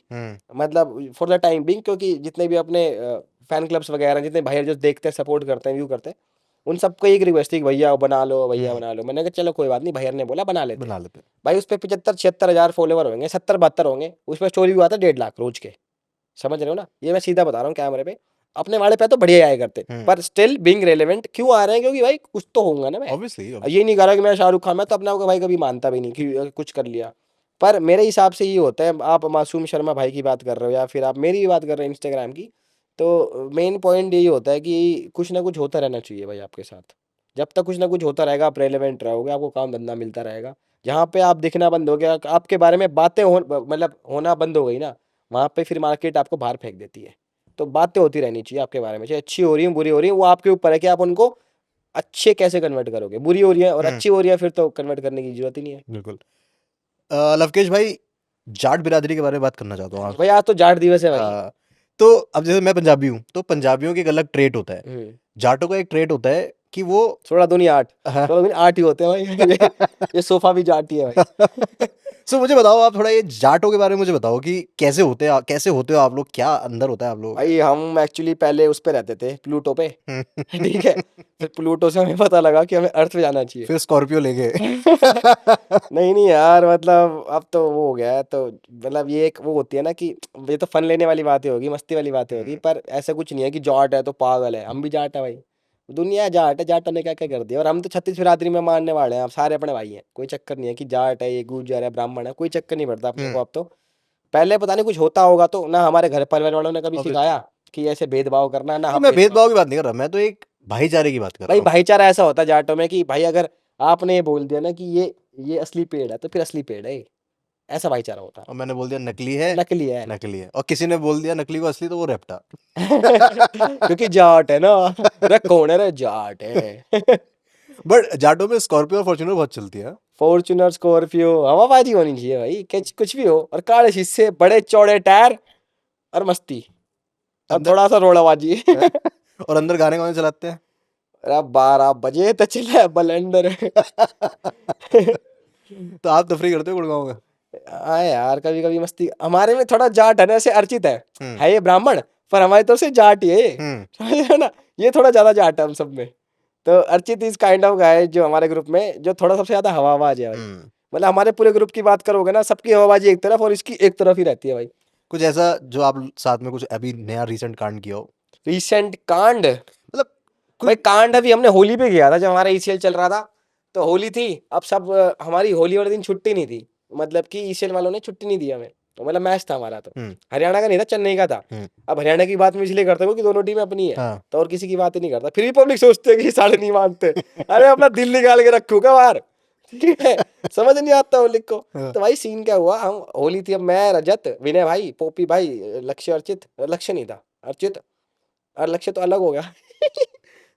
मतलब फॉर द टाइम बिंग, क्योंकि जितने भी अपने फैन क्लब्स वगैरह, जितने भाई जो देखते हैं, सपोर्ट करते हैं, व्यू करते हैं, उन सबको एक रिक्वेस्ट थी कि भैया बना लो, भैया बना लो। मैंने कहा चलो कोई बात नहीं, भैया ने बोला बना लेते हैं। बना लेते हैं। भाई उस पर 75-76 हज़ार फॉलोवर होंगे, 70-72 होंगे। उस पर स्टोरी भी आता है 1.5 लाख रोज के। समझ रहे हो ना? ये मैं सीधा बता रहा हूँ कैमरे पे। अपने वाले पे तो बढ़िया आया करते, पर स्टिल बिंग रेलेवेंट क्यों आ रहे हैं? क्योंकि भाई कुछ तो होगा ना। मैं ऑब्वियसली ये नहीं कह रहा कि मैं शाहरुख खान, मैं तो अपने आप को भाई कभी मानता भी नहीं कि कुछ कर लिया। पर मेरे हिसाब से ये होता है, आप मासूम शर्मा भाई की बात कर रहे हो या फिर आप मेरी भी बात कर रहे हो इंस्टाग्राम की, तो मेन पॉइंट यही होता है कि कुछ ना कुछ होता रहना चाहिए भाई आपके साथ। जब तक कुछ ना कुछ होता रहेगा, आप रेलेवेंट रहोगे, आपको काम धंधा मिलता रहेगा। जहाँ पे आप दिखना बंद हो गया, आपके बारे में बातें मतलब होना बंद हो गई ना, वहाँ पे फिर मार्केट आपको बाहर फेंक देती है। तो बातें होती रहनी चाहिए आपके बारे में, चाहे अच्छी हो रही है बुरी हो रही है, वो आपके ऊपर है कि आप उनको अच्छे कैसे कन्वर्ट करोगे। बुरी हो रही है और अच्छी हो रही है, फिर तो कन्वर्ट करने की जरूरत ही नहीं है। बिल्कुल। लवकेश भाई, जाट बिरादरी के बारे में बात करना चाहता हूँ भाई आज तो जाट दिवस है भाई। तो अब जैसे मैं पंजाबी हूँ, तो पंजाबियों की एक अलग ट्रेट होता है, जाटों का एक ट्रेट होता है कि वो 16 दूनी 8, हाँ। 16 दूनी 8 ही होते हैं भाई। ये सोफा भी जाट ही है भाई। सो मुझे बताओ आप थोड़ा ये जाटों के बारे में मुझे बताओ कि कैसे होते हो आप लोग, क्या अंदर होता है आप लोग। भाई हम एक्चुअली पहले उस पे रहते थे, प्लूटो पे। ठीक है, फिर प्लूटो से हमें पता लगा कि हमें अर्थ पे जाना चाहिए। फिर स्कॉर्पियो ले गए। नहीं नहीं यार, मतलब अब तो वो हो गया है। तो मतलब ये एक वो होती है ना कि ये तो फन लेने वाली बातें होगी, मस्ती वाली बातें होगी, पर ऐसा कुछ नहीं है कि जाट है तो पागल है। हम भी जाट है भाई, दुनिया जाट है। जाटों ने क्या क्या कर दिया, और हम तो 36 बिरादरी में मानने वाले हैं। आप सारे अपने भाई हैं, कोई चक्कर नहीं है कि जाट है, ये गुर्जर है, ब्राह्मण है, कोई चक्कर नहीं पड़ता अपने को। अब तो पहले पता नहीं कुछ होता होगा तो ना, हमारे घर परिवार वालों ने कभी सिखाया कि ऐसे भेदभाव करना, ना नहीं, हम मैं भेदभाव। भेदभाव की बात नहीं कर रहा, मैं तो एक भाईचारे की बात कर रहा भाई हूँ। भाईचारा ऐसा होता है जाटों में कि भाई अगर आपने ये बोल दिया ना कि ये असली पेड़ है, तो फिर असली पेड़ है ये। ऐसा भाईचारा होता और मैंने बोल दिया नकली है, है, नकली है। नकली है, और किसी ने बोल दिया नकली को असली, तो वो रेप्टा। क्योंकि जाट है ना। रे कौन है रे? जाट है। बट जाटों में स्कॉर्पियो और फॉर्च्यूनर बहुत चलती है। फॉर्च्यूनर, स्कॉर्पियो, हवाबाजी होनी चाहिए भाई, कुछ भी हो, और काले शीशे, बड़े चौड़े टायर, और मस्ती, और अंदर थोड़ा सा रोड़ाबाजी। और अंदर गाने कौन चलाते हैं। अरे 12 बजे तो चला बलेंडर। तो आप तफरी करते हो गुड़गांव में। हाँ यार, कभी कभी मस्ती। हमारे में थोड़ा जाट है ना, ऐसे अर्चित हम्म है ये ब्राह्मण, पर हमारी तरफ से जाट ही है ये। हम्म समझ रहे हो ना? ये थोड़ा ज्यादा जाट है हम सब में। तो अर्चित इस काइंड ऑफ गाय जो हमारे ग्रुप में जो थोड़ा सबसे ज्यादा हवाबाज है भाई। हम्म। मतलब हमारे पूरे ग्रुप की बात करोगे ना, सबकी हवाबाजी एक तरफ और इसकी एक तरफ ही रहती है भाई। कुछ ऐसा जो आप साथ में कुछ अभी नया रिसेंट कांड किया हो, रिसेंट कांड? मतलब भाई कुछ। कांड अभी हमने होली पे किया था, जब हमारा ECL चल रहा था। तो होली थी, अब सब हमारी होली वाले दिन छुट्टी नहीं थी, मतलब कि ECL वालों ने छुट्टी नहीं दी हमें। तो मतलब मैच था हमारा, तो हरियाणा का नहीं था, चेन्नई का था। अब हरियाणा की बात मैं इसलिए करता हूँ कि दोनों टीमें अपनी है, हाँ। तो और किसी की बात ही नहीं करता। फिर भी पब्लिक सोचते है कि साले नहीं मानते। अरे अपना दिल निकाल के रखू क्या बाहर? ठीक है, समझ नहीं आता होली को। हाँ। तो भाई सीन क्या हुआ, हम होली थी, अब मैं, रजत, विनय भाई, पोपी भाई, लक्ष्य, अर्चित, लक्ष्य नहीं था, अर्चित और लक्ष्य तो अलग हो गया।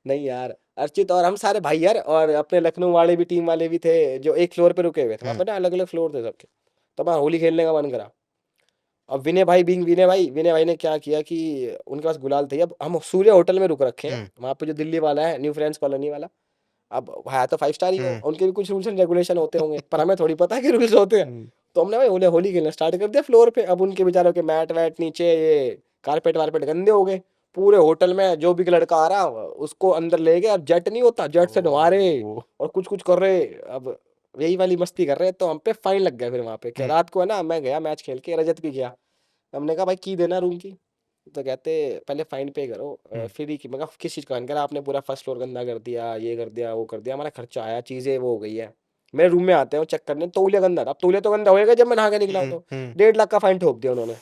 नहीं यार, अर्चित और हम सारे भाई यार, और अपने लखनऊ वाले भी, टीम वाले भी थे, जो एक फ्लोर पे रुके हुए थे। वहाँ पे ना अलग अलग फ्लोर थे सबके। तो मैं होली खेलने का मन करा। अब विनय भाई ने क्या किया कि उनके पास गुलाल थे। अब हम सूर्य होटल में रुक रखे हैं, वहाँ पे जो दिल्ली वाला है, न्यू फ्रेंड्स कॉलोनी वाला। अब है तो 5 स्टार ही वो, उनके भी कुछ रूल्स एंड रेगुलेशन होते होंगे, पर हमें थोड़ी पता है कि रूल्स होते हैं। तो हमने भाई होली होली खेलना स्टार्ट कर दिया फ्लोर पे। अब उनके बेचारों के मैट वैट नीचे, ये कारपेट वारपेट गंदे हो गए पूरे होटल में। जो भी लड़का आ रहा उसको अंदर ले गए। अब जेट नहीं होता, जेट से नहा रहे और कुछ कुछ कर रहे। अब यही वाली मस्ती कर रहे हैं, तो हम पे फाइन लग गया। फिर वहां पे क्या रात को है ना, मैं गया मैच खेल के, रजत भी गया। हमने कहा भाई की देना रूम की। तो कहते पहले फाइन पे करो, फिर ही की। मैं कहा किस चीज़ का? कह आपने पूरा फर्स्ट फ्लोर गंदा कर दिया, ये कर दिया, वो कर दिया, हमारा खर्चा आया, चीज़ें वो हो गई है। मेरे रूम में आते हैं चेक करने, तौलिया गंदा था। अब तौलिया तो गंदा होएगा जब मैं नहा के निकला हूं। तो 1.5 लाख का फाइन ठोक दिया उन्होंने।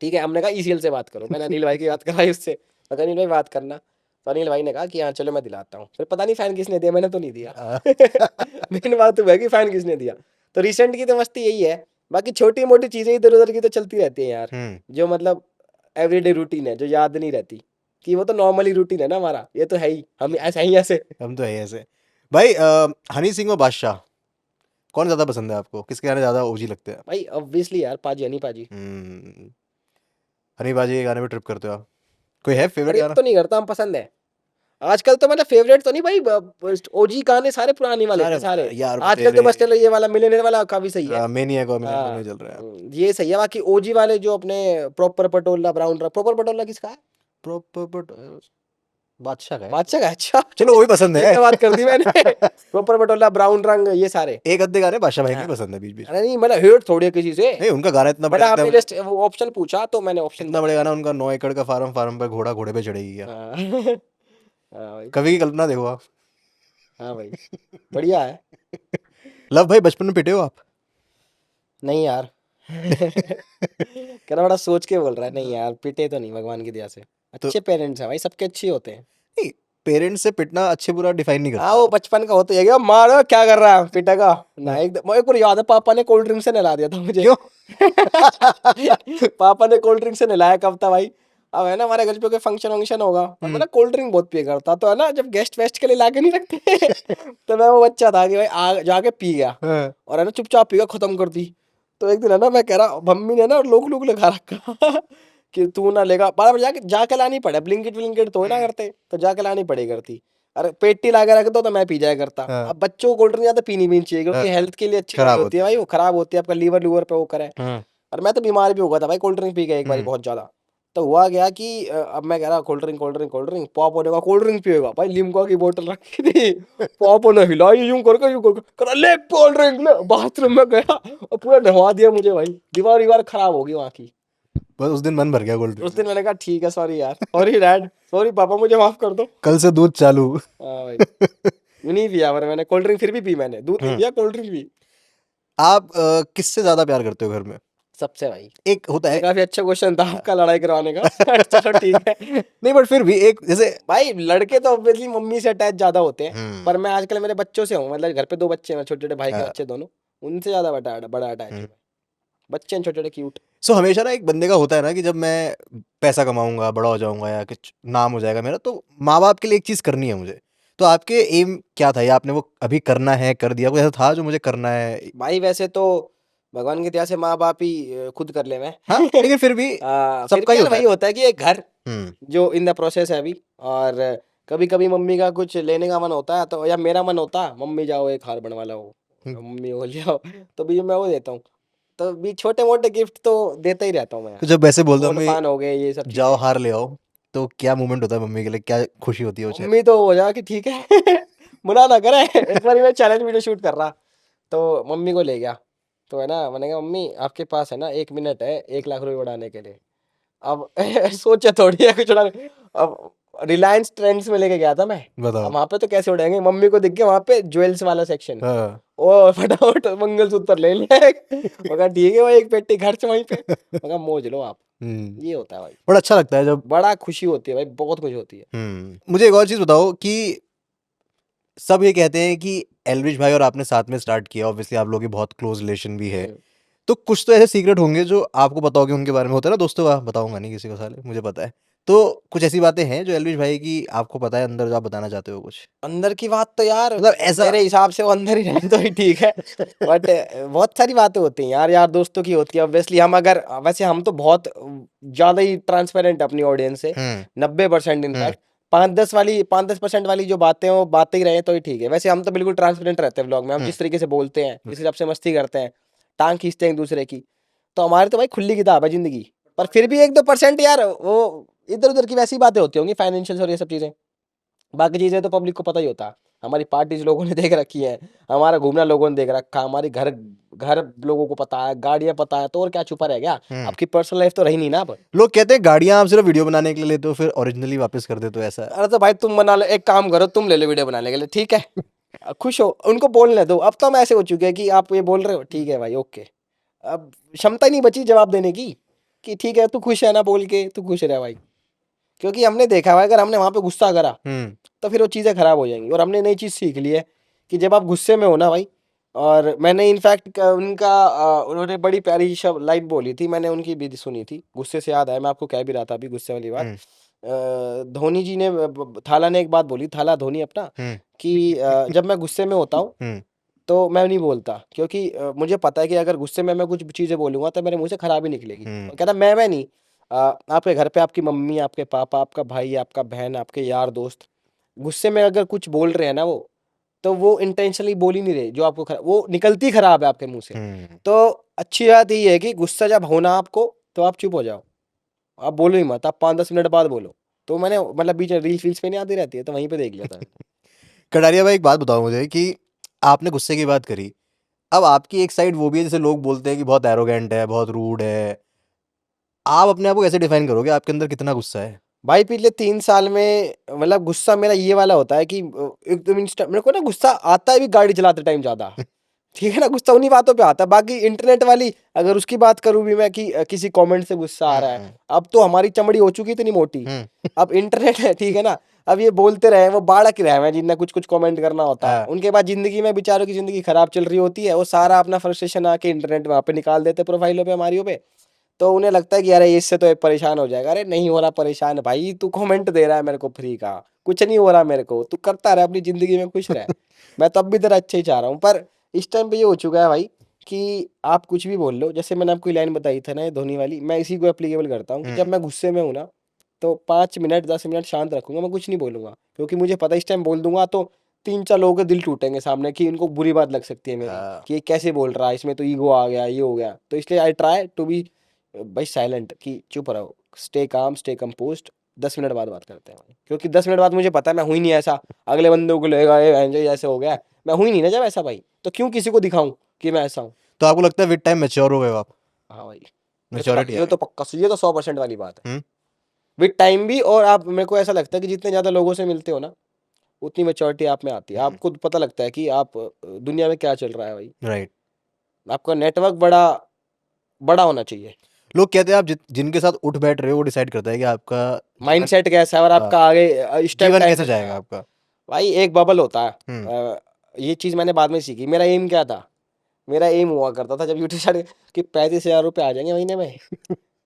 ठीक है, हमने कहा ईसीएल से बात करो। मैंने अनिल भाई की बात कराई उससे, पता अनिल भाई बात करना। तो अनिल भाई ने कहा कि हाँ चलो मैं दिलाता हूँ। फिर पता नहीं फाइन किसने दिया, मैंने तो नहीं दिया। मेन बात तो है कि फाइन किसने दिया। तो रिसेंट की तो मस्ती यही है। बाकी छोटी मोटी चीजें इधर उधर की तो चलती रहती है यार, जो मतलब एवरीडे रूटीन है, जो याद नहीं रहती कि वो तो नॉर्मली रूटीन है ना हमारा। ये तो है ही, हम ऐसा ही ऐसे। हम तो है ऐसे। भाई हनी सिंह और बादशाह कौन ज्यादा पसंद है आपको? किसके गाने ज्यादा ओजी लगते हैं? भाई ऑब्वियसली यार, पाजी हनी पाजी। हनी बाजी के गाने पे ट्रिप करते हो आप? कोई है फेवरेट ट्रिप गाना? तो नहीं करता, हम पसंद है। आजकल तो मतलब फेवरेट तो नहीं भाई, ओजी गाने सारे पुराने वाले थे सारे। यार आजकल तो तेरे बस चलो ये वाला मिलियनेयर वाला काफी सही है। मेनिया को हाँ, में चल रहा है। ये सही है। बाकी ओजी वाले जो अपने प्रॉपर पटोला ब्राउन रंग, प्रॉपर पटोला किसका है? प्रॉपर बादशाह का है। बादशाह का? अच्छा चलो वही पसंद ये है। क्या बात कर दी मैंने। प्रॉपर पटोला ब्राउन रंग, ये सारे। एक अद्धे गाने बादशाह भाई के हाँ, भी पसंद है बीच बीच में। अरे नहीं मतलब हेट थोड़ी है किसी से। नहीं उनका गाना इतना बट बढ़िया आपने लगता है। जस्ट वो ऑप्शन पूछा तो मैंने ऑप्शन इतना बढ़िया गाना उनका, 9 एकड़ का फार्म, फार्म पर घोड़ा घोड़े पे चढ़ेगी क्या। हाँ। हाँ भाई। कवि की कल्पना देखो आप। हाँ भाई, बढ़िया है। लव भाई बचपन में पिटे हो आप? नहीं यार। कह रहा बड़ा सोच के बोल रहा है। नहीं यार, पिटे तो नहीं भगवान की दया से। तो अच्छे पेरेंट्स हैं भाई, सबके अच्छे होते हैं। नहीं, पेरेंट्स से पिटना अच्छे बुरा डिफाइन नहीं हाँ वो करता। बचपन का होता है, मारो क्या कर रहा है पिटेगा ना। हाँ, एकदम एक बार याद है, पापा ने कोल्ड ड्रिंक से नहला दिया था मुझे। क्यों? पापा ने कोल्ड ड्रिंक से नहलाया कब था भाई? अब है ना हमारे घर पे कोई फंक्शन वंक्शन होगा, और मैं ना कोल्ड ड्रिंक बहुत पिया करता, तो है ना जब गेस्ट वेस्ट के लिए लाके नहीं रखते। तो मैं वो बच्चा था कि भाई जाके पी गया, हाँ, और है ना चुपचाप पी गया, खत्म कर दी। तो एक दिन है ना मैं कह रहा, मम्मी ने ना लोक लुक लगा रखा। कि तू ना लेगा, बार बार जाके जाके लानी पड़े, ब्लिंकिट विलिंकिट तो ना करते, तो जाके लानी पड़ी करती। अरे पेटी ला के रख दो तो मैं पी जाया करता। हाँ, अब बच्चों को कोल्ड ड्रिंक ज्यादा पीनी भी नहीं चाहिए, हाँ, क्योंकि हेल्थ के लिए अच्छी नहीं खराब होती होती है है। भाई, वो खराब होती है, आपका लीवर लूवर पे वो करे। हाँ, और मैं तो बीमार भी हो गया था भाई कोल्ड ड्रिंक पी के एक बार बहुत ज्यादा। तो हुआ गया कि अब मैं कह रहा cold drink cold drink cold drink, pop होने का कोल्ड ड्रिंक पिएगा भाई, लिम्का की बोतल रखी थी। पॉप ने हिलाई यूं करके, यूं करके करा ले कोल्ड ड्रिंक ले। बाथरूम में गया और पूरा नहवा दिया मुझे भाई, दीवार दीवार खराब होगी वहां की। बस उस दिन मन भर गया कोल्ड ड्रिंक उस से। दिन मैंने कहा ठीक है, सॉरी यार, सॉरी डैड, सॉरी पापा, मुझे माफ कर दो। कल से दूध चालू। हाँ भाई, नहीं पिया पर मैंने कोल्ड ड्रिंक, फिर भी पी मैंने, दूध नहीं पिया, कोल्ड ड्रिंक भी। आप किससे ज्यादा प्यार करते हो घर में? सबसे भाई। एक होता ये है। काफी अच्छा क्वेश्चन था आपका, लड़ाई करवाने का। चलो ठीक है। नहीं बट फिर भी एक जैसे। भाई लड़के तो ऑब्वियसली मम्मी से अटैच ज्यादा होते हैं, हम्म। पर मैं आजकल मेरे बच्चों से हूँ, मतलब घर पे 2 बच्चे हैं, छोटे छोटे भाई के हाँ, बच्चे दोनों, उनसे ज्यादा बड़ा अटैच हूँ मैं। बच्चे हैं छोटे छोटे क्यूट। सो हमेशा ना एक बंदे का होता है ना कि जब मैं पैसा कमाऊंगा, बड़ा हो जाऊंगा या कुछ नाम हो जाएगा मेरा, तो माँ बाप के लिए एक चीज करनी है मुझे। तो आपके एम क्या था, या आपने वो अभी करना है, कर दिया, कोई ऐसा था जो मुझे करना है? भाई वैसे तो भगवान की दया से माँ बाप ही खुद कर ले मैं। हाँ लेकिन फिर भी फिर सबका भी ही यार होता है। वही होता है कि एक घर हम्म। जो इन द प्रोसेस है अभी। और कभी कभी मम्मी का कुछ लेने का मन होता है, तो या मेरा मन होता है मम्मी जाओ एक हार बनवा लो, हम्म। मम्मी को ले आओ, तो भी मैं वो देता हूँ। तो भी छोटे मोटे गिफ्ट तो देता ही रहता हूँ मैं तो यार। जब वैसे बोलते हो फोन मम्मी फान हो गए, ये सब जाओ चीजें। हार ले आओ, तो क्या मूवमेंट होता है मम्मी के लिए, क्या खुशी होती है वो चेहरे मम्मी तो हो जाए कि ठीक है। मना ना करे। एक बार मैं चैलेंज वीडियो शूट कर रहा, तो मम्मी को ले गया। तो है ना, मैंने कहा मम्मी आपके पास है ना 1 मिनट है 1 लाख रुपए उड़ाने के लिए। अब सोचे थोड़ी है कुछ उड़ाने। अब रिलायंस ट्रेंड्स में लेके गया था मैं। में? बताओ। अब वहां पे तो कैसे उड़ाएंगे, मम्मी को दिख गया वहां पे ज्वेल्स वाला सेक्शन। हाँ। ओ फटाफट मंगलसूत्र ले लिया एक। मैं कहा ठीक है भाई, एक पेटी खर्च वहीं पे। मैं कहा मौज लो आप। ये होता है भाई, बड़ा अच्छा लगता है जब। बड़ा खुशी होती है भाई, बहुत खुशी होती है। मुझे एक और चीज बताओ कि सब ये कहते हैं कि एल्विश भाई और आपने साथ में स्टार्ट किया, ऑब्वियसली आप लोगों की बहुत क्लोज रिलेशन भी है, हम्म। तो कुछ तो ऐसे सीक्रेट होंगे जो आपको पता होगे उनके बारे में। होता है ना दोस्तों का, बताऊंगा नहीं किसी को, साले मुझे पता है। तो कुछ ऐसी बातें हैं जो एल्विश भाई की आपको पता है अंदर जो आप बताना चाहते हो कुछ? अंदर की बात तो यार मतलब ऐसा मेरे हिसाब से वो अंदर ही रहे तो ही ठीक है। बट बहुत सारी बातें होती हैं यार, यार दोस्तों की होती है ऑब्वियसली। हम अगर वैसे हम तो बहुत ज्यादा ही ट्रांसपेरेंट अपनी ऑडियंस से, हुँ, 90% हुँ, इनफैक्ट। 5-10% वाली जो बातें हैं वो बातें ही रहे तो ही ठीक है। वैसे हम तो बिल्कुल ट्रांसपेरेंट रहते हैं व्लॉग में, हम हुँ, जिस तरीके से बोलते हैं, हुँ। जिस हिसाब से मस्ती करते हैं, टांग खींचते हैं एक दूसरे की, तो हमारी तो भाई खुली किताब है जिंदगी। पर फिर भी 1-2% यार वो इधर उधर की वैसी बातें होती होंगी, फाइनेंशियल और ये सब चीजें। बाकी चीजें तो पब्लिक को पता ही होता है। हमारी पार्टीज लोगों ने देख रखी है, हमारा घूमना लोगों ने देख रखा, हमारी घर घर लोगों को पता है, गाड़ियां पता है, तो और क्या छुपा रह गया। हुँ। आपकी पर्सनल लाइफ तो रही नहीं ना अब। लोग कहते हैं गाड़ियाँ आप सिर्फ़ वीडियो बनाने के लिए लेते हो फिर ओरिजिनली वापस कर देते हो ऐसा? अरे तो भाई तुम बना लो, एक काम करो, तुम ले लो वीडियो बनाने के लिए, ठीक है। खुश हो, उनको बोलने दो। अब तो हम ऐसे हो चुके हैं कि आप ये बोल रहे हो, ठीक है भाई, ओके। अब क्षमता ही नहीं बची जवाब देने की, कि ठीक है तू खुश है ना, बोल के तू खुश रह भाई। क्योंकि हमने देखा है अगर हमने वहां पे गुस्सा करा हुँ, तो फिर वो चीज़ें खराब हो जाएंगी। और हमने नई चीज़ सीख ली है कि जब आप गुस्से में हो ना भाई, और मैंने इनफैक्ट उनका उन्होंने बड़ी प्यारी शब्द लाइन बोली थी, मैंने उनकी भी सुनी थी, गुस्से से याद आया, मैं आपको कह भी रहा था अभी गुस्से वाली बात। हुँ, धोनी जी ने थाला ने एक बात बोली, थाला धोनी अपना, हुँ, कि जब मैं गुस्से में होता हूँ हुँ, तो मैं नहीं बोलता, क्योंकि मुझे पता है कि अगर गुस्से में मैं कुछ चीज़ें बोलूंगा तो मेरे मुंह से खराब ही निकलेगी। हुँ, और कहता मैं नहीं, आपके घर पे आपकी मम्मी, आपके पापा, आपका भाई, आपका बहन, आपके यार दोस्त गुस्से में अगर कुछ बोल रहे हैं ना वो, तो वो इंटेंशनली बोल ही नहीं रहे, जो आपको वो निकलती खराब है आपके मुंह से। हुँ। तो अच्छी बात ये है कि गुस्सा जब होना आपको, तो आप चुप हो जाओ, आप बोलो ही मत, आप 5-10 मिनट बाद बोलो। तो मैंने मतलब बीच में रील्स वील्स पे नहीं आती रहती है, तो वहीं पे देख लिया था। कटारिया भाई एक बात बताओ मुझे कि आपने गुस्से की बात करी। अब आपकी एक साइड वो भी है जैसे लोग बोलते हैं कि बहुत एरोगेंट है, बहुत रूड है। आप अपने आप को कैसे डिफाइन करोगे? आपके अंदर कितना गुस्सा है? भाई पिछले 3 साल में मतलब गुस्सा मेरा ये वाला होता है कि एकदम इंस्टा मेरे को ना गुस्सा आता है भी गाड़ी चलाते टाइम ज्यादा। ठीक है ना, गुस्सा उन्हीं बातों पे आता है। बाकी इंटरनेट वाली अगर उसकी बात करूं भी मैं कि किसी कमेंट से गुस्सा आ रहा है, हुँ, अब तो हमारी चमड़ी हो चुकी इतनी मोटी। हुँ, अब इंटरनेट है, ठीक है ना, अब ये बोलते रहे, वो बाढ़ रहे हैं जिनने कुछ कुछ कमेंट करना होता है, हाँ, उनके बाद जिंदगी में बेचारों की जिंदगी खराब चल रही होती है, वो सारा अपना फ्रस्ट्रेशन आके इंटरनेट वहां पे निकाल देते, प्रोफाइलों पे, हमारी पे। तो उन्हें लगता है कि अरे इससे तो ये परेशान हो जाएगा। अरे नहीं हो रहा परेशान भाई, तू कमेंट दे रहा है मेरे को फ्री का, कुछ नहीं हो रहा मेरे को, तू करता रहे अपनी जिंदगी में, खुश रह। मैं तब भी तेरा अच्छा ही चाह रहा हूँ। पर इस टाइम पे ये हो चुका है भाई कि आप कुछ भी बोल लो। जैसे मैंने आपको लाइन बताई था ना, ये धोनी वाली, मैं इसी को एप्लीकेबल करता हूँ कि जब हुँ, मैं गुस्से में हूँ ना, तो 5 मिनट 10 मिनट शांत रखूंगा, मैं कुछ नहीं बोलूंगा। क्योंकि मुझे पता है इस टाइम बोल दूंगा तो 3-4 लोगों के दिल टूटेंगे सामने, कि इनको बुरी बात लग सकती है मेरी, हाँ। कि ये कैसे बोल रहा है, इसमें तो ईगो आ गया, ये हो गया। तो इसलिए आई ट्राई टू बी भाई साइलेंट, कि चुप रहो, stay calm, stay compost. 10 minute बाद बात करते हैं भाई, क्योंकि 10 मिनट बाद मुझे पता है मैं हुई नहीं ऐसा। अगले बंदे को लगेगा ये एंजॉय ऐसे हो गया, मैं हुई नहीं ना जब ऐसा भाई, तो क्यों किसी को दिखाऊं कि मैं ऐसा हूँ। तो आपको लगता है विद टाइम मैच्योर हो गए हो आप? हाँ भाई, मैच्योरिटी आ ये गई। तो पक्का, ये तो 100% वाली बात है। हुँ, विद टाइम भी, और आप, मेरे को ऐसा लगता है कि जितने ज्यादा लोगों से मिलते हो ना, उतनी मेच्योरिटी आप में आती है। हुँ, आपको पता लगता है कि आप दुनिया में क्या चल रहा है भाई। राइट। आपका नेटवर्क बड़ा बड़ा होना चाहिए। लोग कहते हैं आप जिनके साथ उठ बैठ रहे हो वो डिसाइड करता है कि आपका जीवन माइंडसेट कैसा है और हाँ, आपका आगे इस टाइम जीवन टाइम कैसे कैसा जाएगा है। आपका? भाई एक बबल होता है। हुँ, ये चीज मैंने बाद में सीखी। मेरा एम क्या था, मेरा एम हुआ करता था जब यूट्यूब स्टार्ट, कि 35,000 रुपये आ जाएंगे महीने में।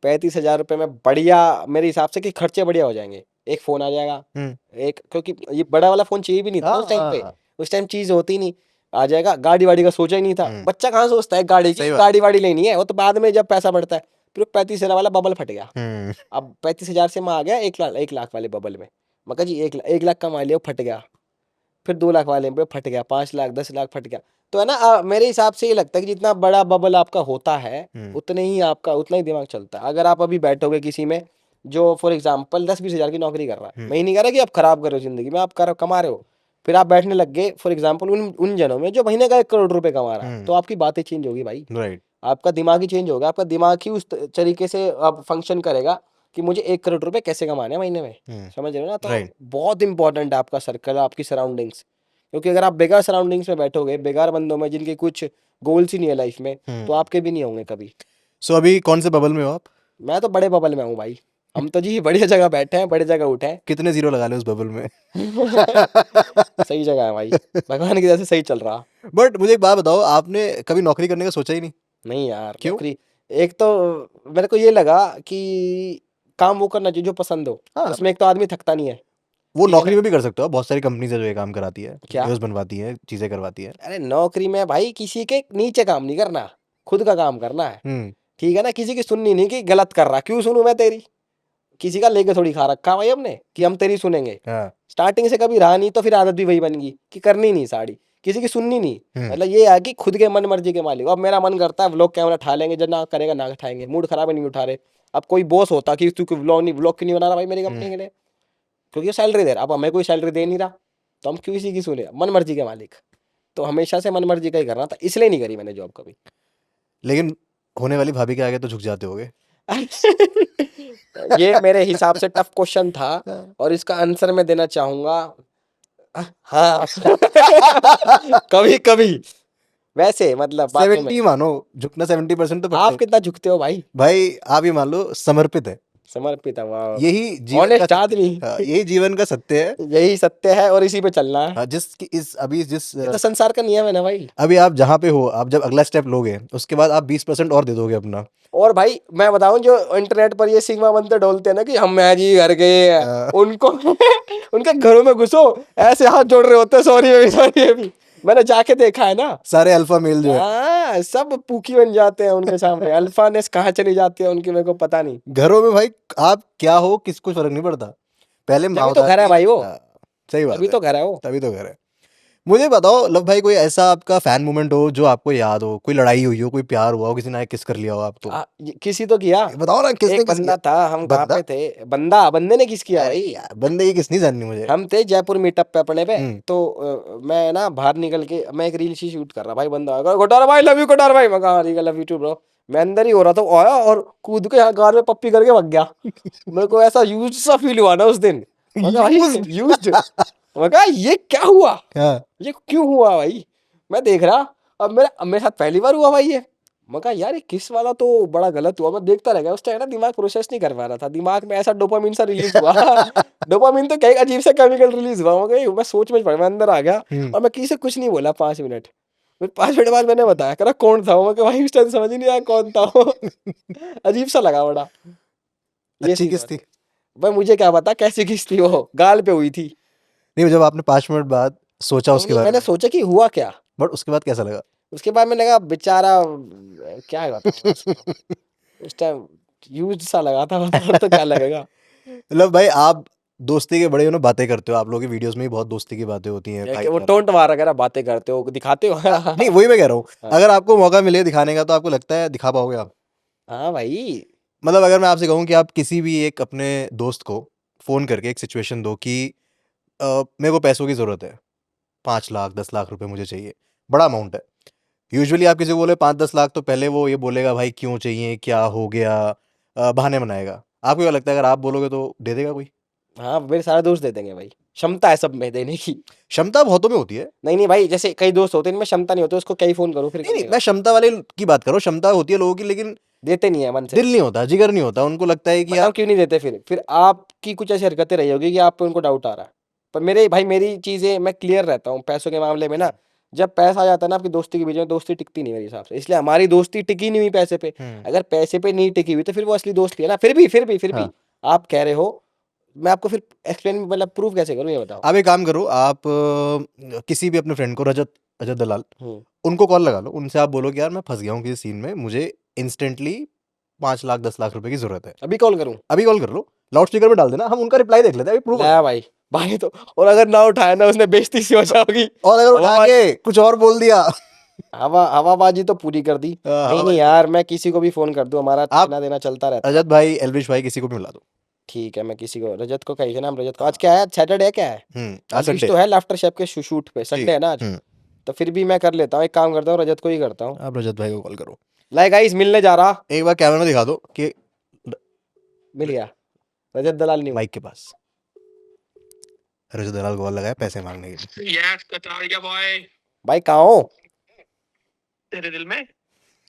35,000 रुपये में बढ़िया, मेरे हिसाब से कि खर्चे बढ़िया हो जाएंगे। एक फोन आ जाएगा, हुँ। एक, क्योंकि ये बड़ा वाला फोन चाहिए भी नहीं था ना हाँ, उस टाइम पे। हाँ। उस टाइम चीज होती नहीं, आ जाएगा। गाड़ी वाड़ी का सोचा ही नहीं था, हुँ, बच्चा कहाँ सोचता है गाड़ी की, सही बात गाड़ी वाड़ी लेनी है, वो तो बाद में जब पैसा बढ़ता है। फिर 35,000 वाला बबल फट गया। हुँ, अब 35,000 से मैं आ गया 1 लाख, 1 लाख वाले बबल में। मैं कहा जी 1 लाख कमा लिया, वो फट गया। फिर 2 लाख वाले पे फट गया, 5 लाख, 10 लाख फट गया। तो है ना, मेरे हिसाब से ये लगता है कि जितना बड़ा बबल आपका होता है, हुँ, उतने ही आपका उतना ही दिमाग चलता है। अगर आप अभी बैठोगे किसी में जो फॉर एग्जाम्पल 10-20 हज़ार की नौकरी कर रहा है, हुँ, मैं ही नहीं कह रहा कि आप खराब कर रहे हो जिंदगी में, आप कर कमा रहे हो, फिर आप बैठने लग गए फॉर एग्जाम्पल उन उन जनों में जो महीने का 1 करोड़ रुपए कमा रहा है, हुँ, तो आपकी बातें चेंज होगी भाई। राइट। आपका दिमाग ही चेंज होगा, आपका दिमाग ही उस तरीके से अब फंक्शन करेगा कि मुझे 1 करोड़ रुपए कैसे कमाने हैं महीने में। हुँ, समझ रहे हो ना। तो राइट। बहुत इंपॉर्टेंट है आपका सर्कल, आपकी सराउंडिंग्स। क्योंकि अगर आप बेकार सराउंडिंग्स में बैठोगे, बेकार बंदों में जिनके कुछ गोल्स ही नहीं है लाइफ में, तो हुँ। आपके भी नहीं होंगे कभी। सो अभी कौन से बबल में हो आप? मैं तो बड़े बबल में हूँ भाई। हम तो जी बढ़िया जगह बैठे हैं, बड़े जगह उठे हैं। कितने ज़ीरो लगा ले उस बबल में? सही जगह है भाई, भगवान की वजह से सही चल रहा। बट मुझे एक बात बताओ, आपने कभी नौकरी करने का सोचा ही नहीं? नहीं यार, क्यों? नौकरी, एक तो मेरे को ये लगा कि काम वो करना चाहिए जो पसंद हो, हाँ उसमें एक तो आदमी थकता नहीं है। वो ठीक है नौकरी ना? में भी कर सकते हो, बहुत सारी कंपनीज है जो ये काम कराती है, क्या? वीडियोस बनवाती है, चीजें करवाती है। अरे नौकरी में भाई किसी के नीचे काम नहीं करना, खुद का काम करना है। हम्म। ठीक है ना, किसी की सुननी नहीं कि गलत कर रहा, क्यों सुनूं मैं तेरी, किसी का लेके थोड़ी खा रखा भाई हमने कि हम तेरी सुनेंगे। हाँ। स्टार्टिंग से कभी रहा नहीं तो फिर आदत भी वही बन गई कि करनी नहीं साड़ी, किसी की सुननी नहीं। मतलब ये है कि खुद के मन मर्जी के मालिक। अब मेरा मन करता है व्लॉग कैमरा उठा लेंगे, जब ना करेगा ना उठाएंगे, मूड खराब है नहीं उठा रहे। अब कोई बॉस होता कि तू व्लॉग नहीं, व्लॉग क्यों नहीं बना रहा भाई मेरी कंपनी के लिए, क्योंकि सैलरी दे रहा। अब हमें कोई सैलरी दे नहीं रहा तो हम क्यों किसी की सुने, मन मर्जी के मालिक। तो हमेशा से मन मर्जी का ही करना था, इसलिए नहीं करी मैंने जॉब कभी। लेकिन होने वाली भाभी के आगे तो झुक जाते होगे। ये मेरे हिसाब से टफ क्वेश्चन था और इसका आंसर मैं देना चाहूंगा हाँ। कभी कभी वैसे मतलब बातों में। 70 मानो, झुकना 70% तो पड़ता आप है। कितना झुकते हो भाई? भाई आप ये मान लो समर्पित है, समर्पित है, वाह। यही जीवन का ऑनेस्ट सत्य। आदमी। हाँ, यही जीवन का सत्य है। यही सत्य है और इसी पे चलना है। हाँ, ये तो संसार का नियम है ना भाई। अभी आप जहाँ पे हो, आप जब अगला स्टेप लोगे उसके बाद आप 20% और दे दोगे अपना। और भाई मैं बताऊं, जो इंटरनेट पर ये सिग्मा बनते डोलते हैं ना कि हम मैं जी घर गए हैं, हाँ, उनको उनके घरों में घुसो, ऐसे हाथ जोड़ रहे होते हैं, सॉरी बेबी सॉरी बेबी। मैंने जाके देखा है ना। सारे अल्फा मेल जो है हाँ, सब पूकी बन जाते हैं उनके सामने। अल्फानेस कहाँ चली जाती है उनकी, मेरे को पता नहीं। घरों में भाई, आप क्या हो किसको फर्क नहीं पड़ता, पहले तभी तो घर है माओदादी। भाई वो, हाँ, सही तभी बात है। तो घर है वो। तभी तो घर है। मुझे बताओ लव भाई, कोई ऐसा आपका फैन मोमेंट हो जो आपको याद हो, कोई लड़ाई हुई हो, कोई प्यार हुआ हो, किसी ने किस कर लिया हो आपको, किसी तो किया। बताओ ना किसने एक किस किया। बंदा था, हम कहाँ बंदा? पे थे, बंदे ने किस किया अरे भाई। यार बंदे की किस नहीं जाननी मुझे। हम थे जयपुर मीटअप पे अपने पे। हम्म। तो मैं ना बाहर निकल के मैं एक रील सी शूट कर रहा, भाई बंदा आया, कोटार भाई लव यू, कोटार भाई। मैं कहा लव यू टू ब्रो। मैं अंदर ही हो रहा था, वो आया और कूद के यहाँ कार में पप्पी करके भाग गया। मेरे को ऐसा यूज्ड सा फील हुआ ना उस दिन। मैं कहा भाई Used? यूज्ड। मैं कहा ये क्या हुआ, हाँ। ये क्यों हुआ भाई। मैं देख रहा, अब मेरे साथ पहली बार हुआ भाई ये। मैं कहा यार ये किस वाला तो बड़ा गलत हुआ। मैं देखता रह गया, उस टाइम ना दिमाग प्रोसेस नहीं कर पा रहा था, दिमाग में ऐसा डोपामिन सा रिलीज हुआ। डोपामिन तो कई अजीब सा केमिकल रिलीज हुआ। मैं सोच में पड़ा, मैं अंदर आ गया और मैं किसी से कुछ नहीं बोला 5 मिनट। फिर 5 मिनट बाद मैंने बताया, कह रहा कौन था वो। मैं कहा भाई उस टाइम समझ ही नहीं आया कौन था वो। अजीब सा लगा बड़ा। ये अच्छी सीन किस हुआ थी? था। भाई मुझे क्या पता कैसी किस थी, वो गाल पे हुई थी। नहीं, जब आपने 5 मिनट बाद सोचा नहीं उसके नहीं, बारे मैंने में, सोचा कि हुआ क्या। बट उसके बाद कैसा लगा? उसके बाद मैंने कहा बेचारा, क्या बताऊं मैं उसको। उस टाइम यूज्ड सा लगा था, और तो क्या लगेगा। मतलब भाई आप दोस्ती के बड़े हो ना, बातें करते हो, आप लोगों की वीडियोस में भी बहुत दोस्ती की बातें होती हैं, कि वो भाईचारा। टोंट मार वगैरह बातें करते हो, दिखाते हो। नहीं वही मैं कह रहा हूँ, हाँ। अगर आपको मौका मिले दिखाने का तो आपको लगता है दिखा पाओगे आप? हाँ भाई। मतलब अगर मैं आपसे कहूँ कि आप किसी भी एक अपने दोस्त को फोन करके एक सिचुएशन दो कि मेरे को पैसों की जरूरत है, 5 लाख 10 लाख रुपए मुझे चाहिए, बड़ा अमाउंट है। यूजुअली आप किसी को बोले 5-10 लाख तो पहले वो ये बोलेगा भाई क्यों चाहिए, क्या हो गया, बहाने बनाएगा। आपको क्या लगता है अगर आप बोलोगे तो दे देगा कोई? हाँ मेरे सारे दोस्त दे देंगे भाई, क्षमता है सब में देने की। क्षमता बहुतों में होती है। नहीं नहीं भाई, जैसे कई दोस्त होते हैं इनमें क्षमता नहीं होती, उसको क्या ही फोन करो फिर नहीं कर नहीं, देगा। मैं क्षमता वाले की बात कर रहा हूँ, क्षमता होती है लोगों की, लेकिन देते नहीं है मन से। दिल नहीं होता, जिगर नहीं होता, उनको लगता है कि यार। बताओ क्यों नहीं देते, फिर आपकी कुछ ऐसी हरकतें रही होगी कि आप पे उनको डाउट आ रहा है। पर मेरे भाई मेरी चीजें मैं क्लियर रहता हूँ पैसों के मामले में ना। जब पैसा आ जाता है ना आपकी दोस्ती के बीच में, दोस्ती टिकती नहीं मेरे हिसाब से, इसलिए हमारी दोस्ती टिकी नहीं हुई पैसे पे। अगर पैसे पे नहीं टिकी हुई तो फिर वो असली दोस्ती है ना। फिर भी हाँ, आप कह रहे हो, मैं आपको फिर एक्सप्लेन मतलब प्रूव कैसे करूँ ये बताओ। आप एक काम करो, आप किसी भी अपने फ्रेंड को, रजत रजत दलाल, हम्म। उनको कॉल लगा लो, उनसे आप बोलो कि यार मैं फंस गया हूँ किसी सीन में, मुझे इंस्टेंटली 5 लाख 10 लाख रुपए की जरूरत है। अभी कॉल करूँ? अभी कॉल कर लो, लाउड स्पीकर में डाल देना, हम उनका रिप्लाई देख लेते हैं, अभी प्रूव। लाया भाई, भाई तो। और अगर ना उठाया ना, उसने बेइज्जती सी हो जाएगी। और अगर उठा हवा के कुछ और बोल दिया। हवाबाजी तो पूरी कर दी। नहीं नहीं हवाबाजी। यार, मैं किसी को भी फोन कर दूं, हमारा आप लेना देना चलता रहता है। रजत भाई, एलविश भाई, किसी को भी मिला दो। ठीक है, मैं किसी को, रजत को कहिए नाम, रजत को। आज क्या है, सैटरडे है क्या है? आज एलविश संडे। तो है लाफ्टर शेफ के शूट पे, ठीक संडे है ना आज। है। तो फिर भी मैं कर लेता हूँ, एक काम करता हूँ, रजत को ही करता हूँ। आप रजत भाई को कॉल करो, लाइक गाइस, मिलने जा रहा। एक बार कैमरा में दिखा दो कि मिल गया, रजत दलाल नहीं हूँ। माइक के पास रजत दलाल कॉल लगाया पैसे मांगने के लिए। यस कटारिया बॉय, भाई कहाँ हो? तेरे दिल में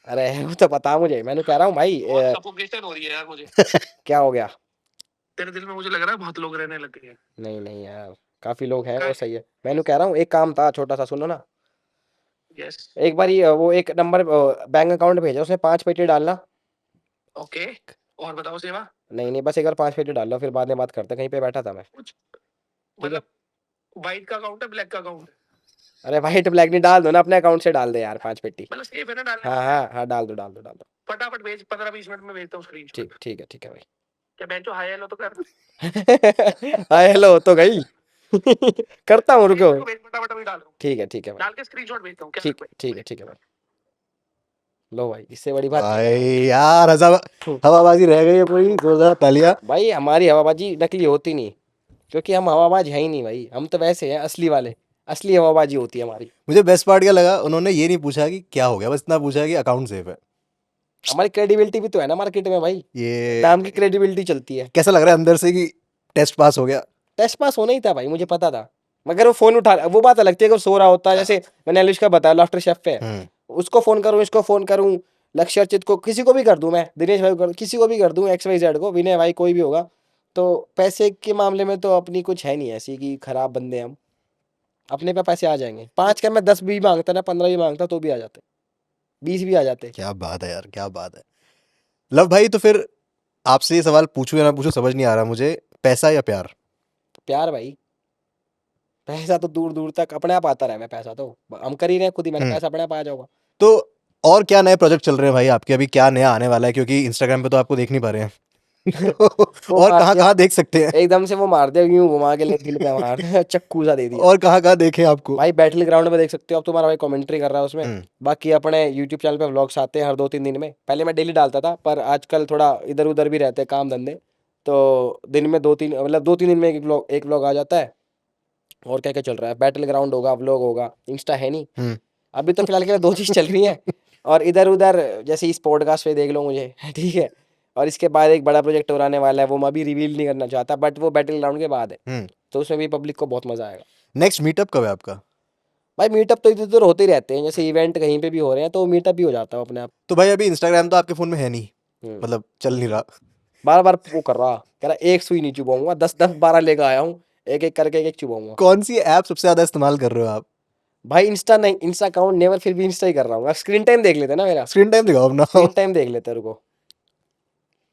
अरे वो तो पता मुझे, मैंने कह रहा हूँ भाई बहुत सफोकेशन हो रही है यार मुझे। क्या हो गया? तेरे दिल में मुझे लग रहा है बहुत लोग रहने लग गए हैं। नहीं नहीं यार, काफी लोग हैं, क्या वो है? सही है। मैंने कह रहा हूँ एक काम था छोटा सा, सुनो ना। यस। एक बार वो एक नंबर बैंक अकाउंट भेजा, उसमें 5 पेटी डालना। ओके। और बताओ सेवा नहीं बस एक बार 5 पेटी डाल लो, फिर बाद में बात करते हैं, कहीं पे बैठा था मैं। कुछ ठीक है। मतलब व्हाइट का अकाउंट है ब्लैक का अकाउंट है? अरे व्हाइट ब्लैक नहीं, डाल दो ना, अपने अकाउंट से डाल दे यार 5 पेटी। मतलब सेफ है ना डालने हाँ में? हाँ हाँ, डाल दो। फटाफट भेज, 15-20 मिनट में भेजता हूँ स्क्रीनशॉट। ठीक है भाई। क्या बेंचो हाय हेलो तो कर। हाय हेलो तो गई। करता हूँ, रुको। मेरे को भेज फटाफट, अभी डाल रहा हूँ। ठीक है भाई। डाल के स्क्रीनशॉट भेजता हूँ, क्या ठीक है भाई। लो भाई, इससे बड़ी बात क्या है? भाई यार हवाबाजी रह गई है पूरी, जोरदार तालियां। भाई हमारी हवाबाजी नकली होती नहीं, क्योंकि हम हवाबाज है ही नहीं भाई, हम तो वैसे हैं असली वाले, असली हवाबाजी होती है हमारी। मुझे बेस्ट पार्ट क्या लगा, उन्होंने ये नहीं पूछा कि क्या हो गया, बस इतना पूछा कि अकाउंट सेफ है। हमारी क्रेडिबिलिटी भी तो है ना मार्केट में भाई, ये नाम की क्रेडिबिलिटी चलती है। कैसा लग रहा है अंदर से कि टेस्ट पास हो गया? टेस्ट पास होना ही था भाई, मुझे पता था, मगर वो फोन उठा, वो बात अलग थी अगर सो रहा होता, जैसे मैंने अनुष्का का बताया लाफ्टर शेफ पे, उसको फोन करूं, इसको फोन करूं, लक्ष्य अर्चित को, किसी को भी कर दूं, मैं दिनेश भाई को, किसी को भी कर दूं, XYZ को, विनय भाई, कोई भी होगा, तो पैसे के मामले में तो अपनी कुछ है नहीं ऐसी कि खराब बंदे हम, अपने पे पैसे आ जाएंगे। 5 का मैं 10 भी मांगता ना, 15 भी मांगता तो भी आ जाते, 20 भी आ जाते। क्या बात है यार, क्या बात है। लव भाई, तो फिर आपसे ये सवाल पूछूं या ना पूछूं समझ नहीं आ रहा मुझे, पैसा या प्यार? प्यार भाई, पैसा तो दूर दूर तक अपने आप आता रहा है, पैसा तो हम कर ही रहे हैं खुद ही, मैंने पैसा अपने आप आ जाऊंगा। तो और क्या नए प्रोजेक्ट चल रहे हैं भाई आपके, अभी क्या नया आने वाला है, क्योंकि इंस्टाग्राम पे तो आपको देख नहीं पा रहे हैं। वो और मार कहाँ दिया कहाँ देख सकते हैं? एकदम से, वो मार दिया यूं घुमा के, ले दिल पे मार दिया, चक्कू सा दे दिया। और कहाँ कहाँ देखें आपको? भाई बैटल ग्राउंड में देख सकते हो, अब तुम्हारा भाई कमेंट्री कर रहा है उसमें। हम्म। बाकी अपने यूट्यूब चैनल पे व्लॉग्स आते हैं हर 2-3 दिन में, पहले मैं डेली डालता था, पर आजकल थोड़ा इधर उधर भी रहते हैं काम धंधे, तो दिन में 2-3, मतलब 2-3 दिन में एक व्लॉग आ जाता है। और क्या क्या चल रहा है, बैटल ग्राउंड होगा, व्लॉग होगा, इंस्टा है नहीं अभी तो फिलहाल के लिए 2 चीज़ चल रही हैं। और इधर उधर जैसे इस पॉडकास्ट पे देख लो मुझे, ठीक है। और इसके बाद एक बड़ा प्रोजेक्ट और आने वाला है, वो मैं अभी रिवील नहीं करना चाहता, बट वो बैटल ग्राउंड के बाद है, तो उसमें भी पब्लिक को बहुत मजा आएगा। नेक्स्ट मीटअप कब है आपका? भाई मीटअप तो इधर उधर होते ही रहते हैं, जैसे इवेंट कहीं पे भी हो रहे हैं तो मीटअप भी हो जाता है अपने आप। तो भाई अभी इंस्टाग्राम तो आपके फोन में है नहीं, हम्म। मतलब चल नहीं रहा? बार बार वो कर रहा, कह रहा एक सुई नहीं चुभाऊंगा, 10-10-12 लेकर आया हूँ, एक एक करके एक चुभाऊंगा। कौन सी ऐप सबसे ज्यादा इस्तेमाल कर रहे हो आप? भाई इंस्टा नहीं, इंस्टा अकाउंट नेवर, फिर भी इंस्टा ही कर रहा हूँ। स्क्रीन टाइम देख लेते ना मेरा, स्क्रीन टाइम दिखाओ अपना। स्क्रीन टाइम देख लेते रुको,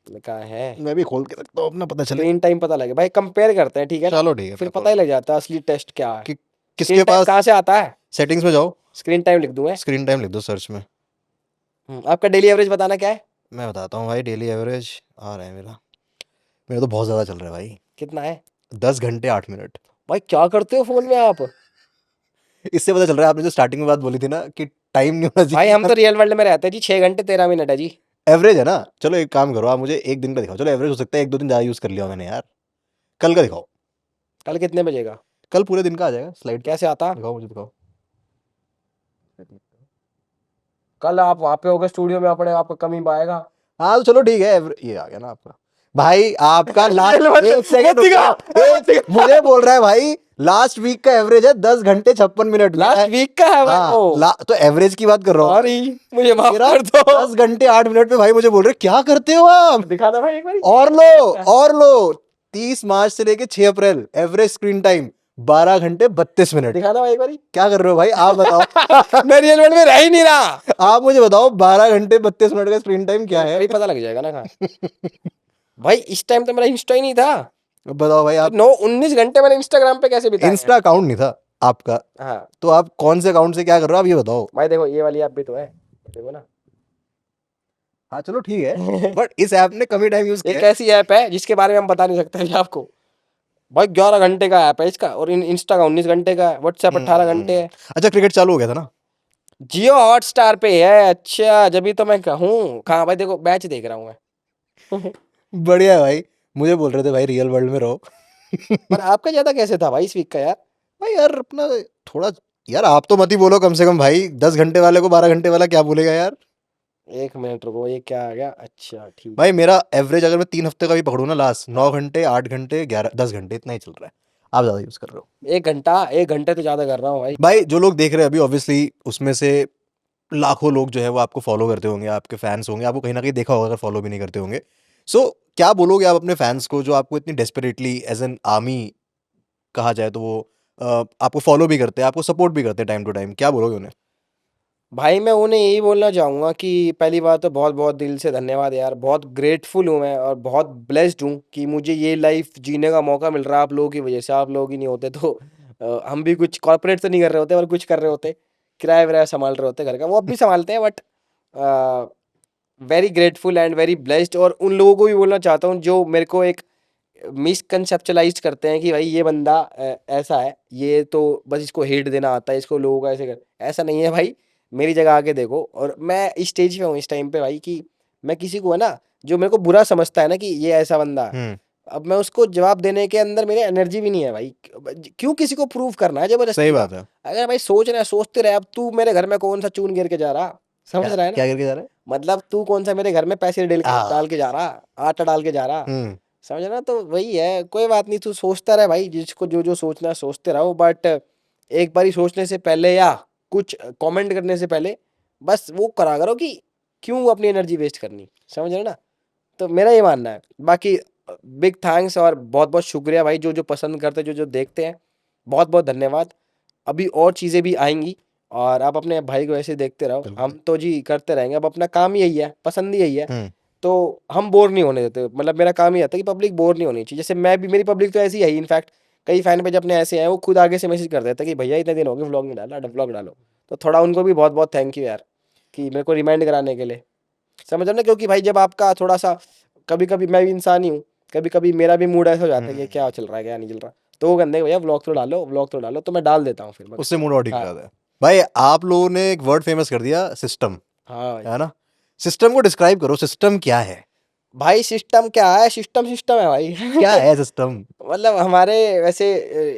कहा है मैं भी खोल के रखता हूँ अपना, पता चले। स्क्रीन टाइम पता लगे भाई, कंपेयर करते हैं, ठीक है ना, चलो ठीक है, फिर फिर पता ही लग जाता है असली टेस्ट क्या है। कि स्क्रीन किसके टाइम पास। कहाँ से आता है? सेटिंग्स में जाओ, स्क्रीन टाइम लिख दूं मैं। स्क्रीन टाइम लिख दो सर्च में। आपका डेली एवरेज बताना क्या है? मैं बताता हूँ भाई, डेली एवरेज आ रहा है मेरा। मेरा तो बहुत ज़्यादा चल रहा है भाई, कितना है? 10 घंटे 8 मिनट। भाई क्या करते हो फोन में आप? इससे पता चल रहा है, आपने जो स्टार्टिंग में बात बोली थी ना कि टाइम नहीं होना भाई हम चाहिए। तो रियल वर्ल्ड में रहते हैं जी, 6 घंटे 13 मिनट है जी। एवरेज है ना? चलो एक काम करो, आप मुझे एक दिन का दिखाओ, चलो एवरेज हो सकता है 1-2 दिन ज़्यादा यूज़ कर लिया मैंने यार। कल का दिखाओ, कल कितने बजेगा? कल पूरे दिन का आ जाएगा स्लाइड। कैसे आता? दिखाओ मुझे, दिखाओ। कल आप वहां पे होगे स्टूडियो में, अपने आपका कमी पाएगा। हाँ तो चलो ठीक है, ये आ गया ना आपका। भाई आपका Real लास्ट world एक सेकंड मत दिखाओ, मुझे बोल रहा है भाई, लास्ट वीक का एवरेज है 10 घंटे 56 मिनट। लास्ट वीक का है भाई हाँ, वो। तो एवरेज की बात कर रहा हूँ। सॉरी, मुझे माफ मेरा कर दो। 10 घंटे 8 मिनट पे भाई मुझे बोल रहे क्या करते हो आप? दिखा दो भाई एक बार। और लो 30 मार्च से लेके 6 अप्रैल एवरेज स्क्रीन टाइम 12 घंटे 32 मिनट। दिखा दो भाई एक बार। क्या कर रहे हो भाई आप बताओ। मैं रियल वर्ल्ड में रह ही नहीं रहा। आप मुझे बताओ 12 घंटे 32 मिनट का स्क्रीन टाइम क्या है? भाई पता लग जाएगा ना कहाँ। भाई इस टाइम तो मेरा इंस्टा ही नहीं था। बताओ भाई आप। 19 घंटे मैंने इंस्टाग्राम पे कैसे बिताए हैं? इंस्टा अकाउंट नहीं था आपका, हाँ तो आप कौन से अकाउंट से क्या कर रहे हो आप ये बताओ। भाई देखो, ये वाली ऐप भी तो है, देखो ना। हाँ चलो ठीक है, बट इस ऐप ने कम ही टाइम यूज किया एक है। ऐसी ऐप है जिसके बारे में हम बता नहीं सकते अभी आपको। भाई 11 घंटे का ऐप है इसका, और इंस्टा का 19 घंटे का है, व्हाट्सएप 18 घंटे है। अच्छा क्रिकेट चालू हो गया था ना? जियो हॉटस्टार पे है। अच्छा जब तो मैं कहूँ कहाँ भाई, देखो मैच देख रहा हूँ मैं। बढ़िया है भाई, मुझे बोल रहे थे भाई रियल वर्ल्ड में रहो। पर आपका ज्यादा कैसे था भाई इस वीक का यार? भाई यार अपना थोड़ा, यार आप तो मत ही बोलो कम से कम भाई, 10 घंटे वाले को 12 घंटे वाला क्या बोलेगा यार। 1 मिनट रुको, ये क्या आ गया? अच्छा ठीक। भाई मेरा एवरेज अगर मैं 3 हफ्ते का भी पकड़ूँ ना, लास्ट 9 घंटे 8 घंटे 11 10 घंटे इतना ही चल रहा है। आप ज़्यादा यूज़ कर रहे हो 1 घंटे तो ज्यादा कर रहा हूँ भाई। भाई। जो लोग देख रहे हैं अभी ऑब्वियसली उसमें से लाखों लोग जो है वो आपको फॉलो करते होंगे, आपके फैंस होंगे, आपको कहीं ना कहीं देखा होगा अगर फॉलो भी नहीं करते होंगे। सो क्या बोलोगे आप अपने फैंस को जो आपको इतनी डेस्परेटली एज एन आर्मी कहा जाए तो वो आपको फॉलो भी करते हैं, आपको सपोर्ट भी करते हैं टाइम टू टाइम, क्या बोलोगे उन्हें? भाई मैं उन्हें यही बोलना चाहूँगा कि पहली बात तो बहुत बहुत दिल से धन्यवाद यार, बहुत ग्रेटफुल हूँ मैं और बहुत ब्लेस्ड हूँ कि मुझे ये लाइफ जीने का मौका मिल रहा है आप लोगों की वजह से। आप लोग ही नहीं होते तो हम भी कुछ कॉर्पोरेट तो नहीं कर रहे होते और कुछ कर रहे होते, किराया विराया संभाल रहे होते घर का, वो अब भी संभालते हैं, but very grateful and very blessed. और उन लोगों को भी बोलना चाहता हूँ जो मेरे को एक मिसकंसेप्चुलाइज करते हैं कि भाई ये बंदा ऐसा है, ये तो बस इसको हेट देना आता है, इसको लोगों का ऐसे कर, ऐसा नहीं है भाई। मेरी जगह आके देखो, और मैं इस स्टेज पे हूँ इस टाइम पे भाई कि मैं किसी को है ना, जो मेरे को बुरा समझता है ना कि ये ऐसा बंदा है, अब मैं उसको जवाब देने के अंदर मेरे एनर्जी भी नहीं है भाई। क्यों किसी को प्रूव करना है सही जबरदस्ती का? बात है। अगर भाई सोच रहे सोचते रहे, अब तू मेरे घर में कौन सा चून गिर के जा रहा, समझ क्या रहा है ना? क्या करके जा रहा है? मतलब तू कौन सा मेरे घर में पैसे डाल आ, के जा रहा, आटा डाल के जा रहा, हम्म समझ रहा? तो वही है, कोई बात नहीं, तू सोचता रहे भाई, जिसको जो जो सोचना है सोचते रहो, बट एक बारी सोचने से पहले या कुछ कमेंट करने से पहले बस वो करा करो कि क्यों अपनी एनर्जी वेस्ट करनी, समझ रहे ना? तो मेरा ये मानना है। बाकी बिग थैंक्स और बहुत बहुत शुक्रिया भाई, जो जो पसंद करते, जो जो देखते हैं, बहुत बहुत धन्यवाद। अभी और चीज़ें भी आएंगी और आप अपने भाई को ऐसे देखते रहो, बिल्कुल। हम तो जी करते रहेंगे, अब अपना काम यही है, पसंद ही यही है, हम्म तो हम बोर नहीं होने देते। मतलब मेरा काम ही आता है कि पब्लिक बोर नहीं होनी चाहिए। जैसे मैं भी, मेरी पब्लिक तो ऐसी है ही, इनफैक्ट कई फैन पेज अपने ऐसे हैं, वो खुद आगे से मैसेज कर देते हैं कि भैया इतने दिन हो गए व्लॉग नहीं डाला, व्लॉग डालो। तो थोड़ा उनको भी बहुत बहुत थैंक यू यार, कि मेरे को रिमाइंड कराने के लिए, समझ रहे ना? क्योंकि भाई जब आपका थोड़ा सा, कभी कभी मैं भी इंसान ही हूँ, कभी कभी मेरा भी मूड ऐसा हो जाता है कि क्या चल रहा है क्या नहीं चल रहा, तो वो कहते हैं भैया व्लॉग तो डालो, व्लॉग तो डालो, तो मैं डाल देता हूँ फिर मैं। उससे मूड और ठीक हाँ रहता है। भाई आप लोगों ने एक वर्ड फेमस कर दिया, सिस्टम, हाँ भाई। है ना? सिस्टम को डिस्क्राइब करो, सिस्टम क्या है? भाई सिस्टम क्या है? सिस्टम सिस्टम है भाई। क्या है सिस्टम? मतलब हमारे वैसे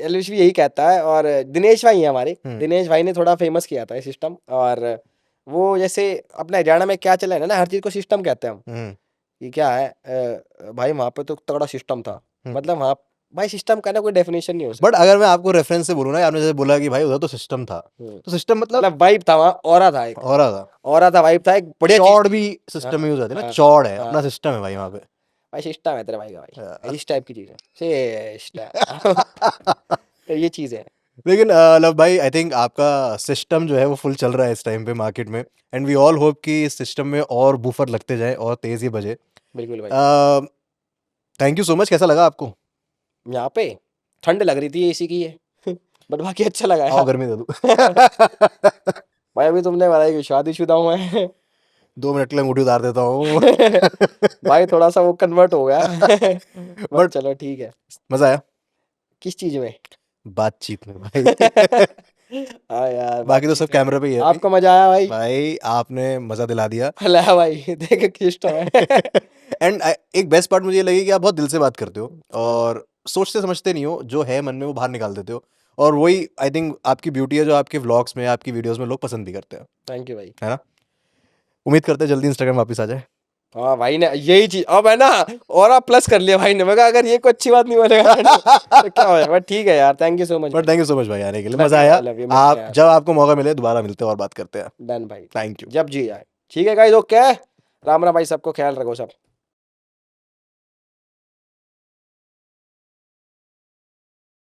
एलविश भी यही कहता है, और दिनेश भाई है हमारे, हम्म दिनेश भाई ने थोड़ा फेमस किया था ये सिस्टम। और वो जैसे अपने हरियाणा में क्या चला है ना, हर चीज़ को सिस्टम कहते हैं हम, हम्म कि क्या है भाई वहाँ पे तो तगड़ा सिस्टम था। हम्म। मतलब वहाँ भाई सिस्टम का ना कोई डेफिनेशन नहीं हो बट सकता। अगर मैं आपको रेफरेंस से बोलूँ ना, आपने जैसे बोला कि भाई उधर तो सिस्टम था, तो सिस्टम मतलब मतलब वाइब था वहाँ, ऑरा था एक, हो रहा था। ऑरा था, वाइब था, एक बढ़िया चीज़ चौड़ थी। भी हाँ सिस्टम यूज होती है ना, हाँ चौड़ है, हाँ। अपना सिस्टम है भाई वहाँ पे। भाई सिस्टम है तेरे भाई का भाई, अ, इस टाइप की चीज़ है सिस्टम। तो ये चीज़ है। लेकिन लव भाई, आई थिंक आपका सिस्टम जो है वो फुल चल रहा है इस टाइम पे मार्केट में, एंड वी ऑल होप कि इस सिस्टम में और बूफर लगते जाए और तेज ही बजे। बिल्कुल भाई। Thank you so much. कैसा लगा आपको? यहाँ पे ठंड लग रही थी एसी की है, बट बाकी अच्छा लगा आओ यार। गर्मी दे दूँ। भाई अभी तुमने बताया कि शादीशुदा हूँ मैं। 2 मिनट के लिए अंगूठी उतार देता हूँ। भाई थोड़ा सा वो कन्वर्ट हो गया। बट बट चलो ठीक है। मजा आया किस चीज में? बातचीत में भाई। हाँ यार बाकी तो सब बातचीत में कैमरे पे ही है अभी। आपको मजा आया भाई? भाई आपने मजा दिला दिया। ला भाई देख सिस्टम है। एंड एक बेस्ट पार्ट मुझे ये लगी कि आप बहुत दिल से बात करते हो हाँ और सोचते समझते नहीं हो, जो है मन में वो बाहर निकाल देते हो। और वही आई थिंक आपकी ब्यूटी है, जो आपके व्लॉग्स में, आपकी वीडियोस में लोग पसंद भी करते हैं, थैंक यू भाई। है ना? उम्मीद करते हैं जल्दी इंस्टाग्राम वापस आ जाए। हाँ भाई ने यही चीज अब है ना, और आप प्लस कर लिया भाई ने। मैं कहा अगर ये कोई अच्छी बात नहीं बोलेगा तो क्या हो जाएगा। ठीक है यार, thank you so much but भाई। थैंक यू सो मच भाई आने के लिए, लव मजा यू, आया। आई लव यू, मिलते हैं आप यार। जब आपको मौका मिले दोबारा मिलते हैं और बात करते हैं। डन भाई, थैंक यू। जब जी आए। ठीक है गाइस, ओके, राम राम भाई, सबको ख्याल रखो सब।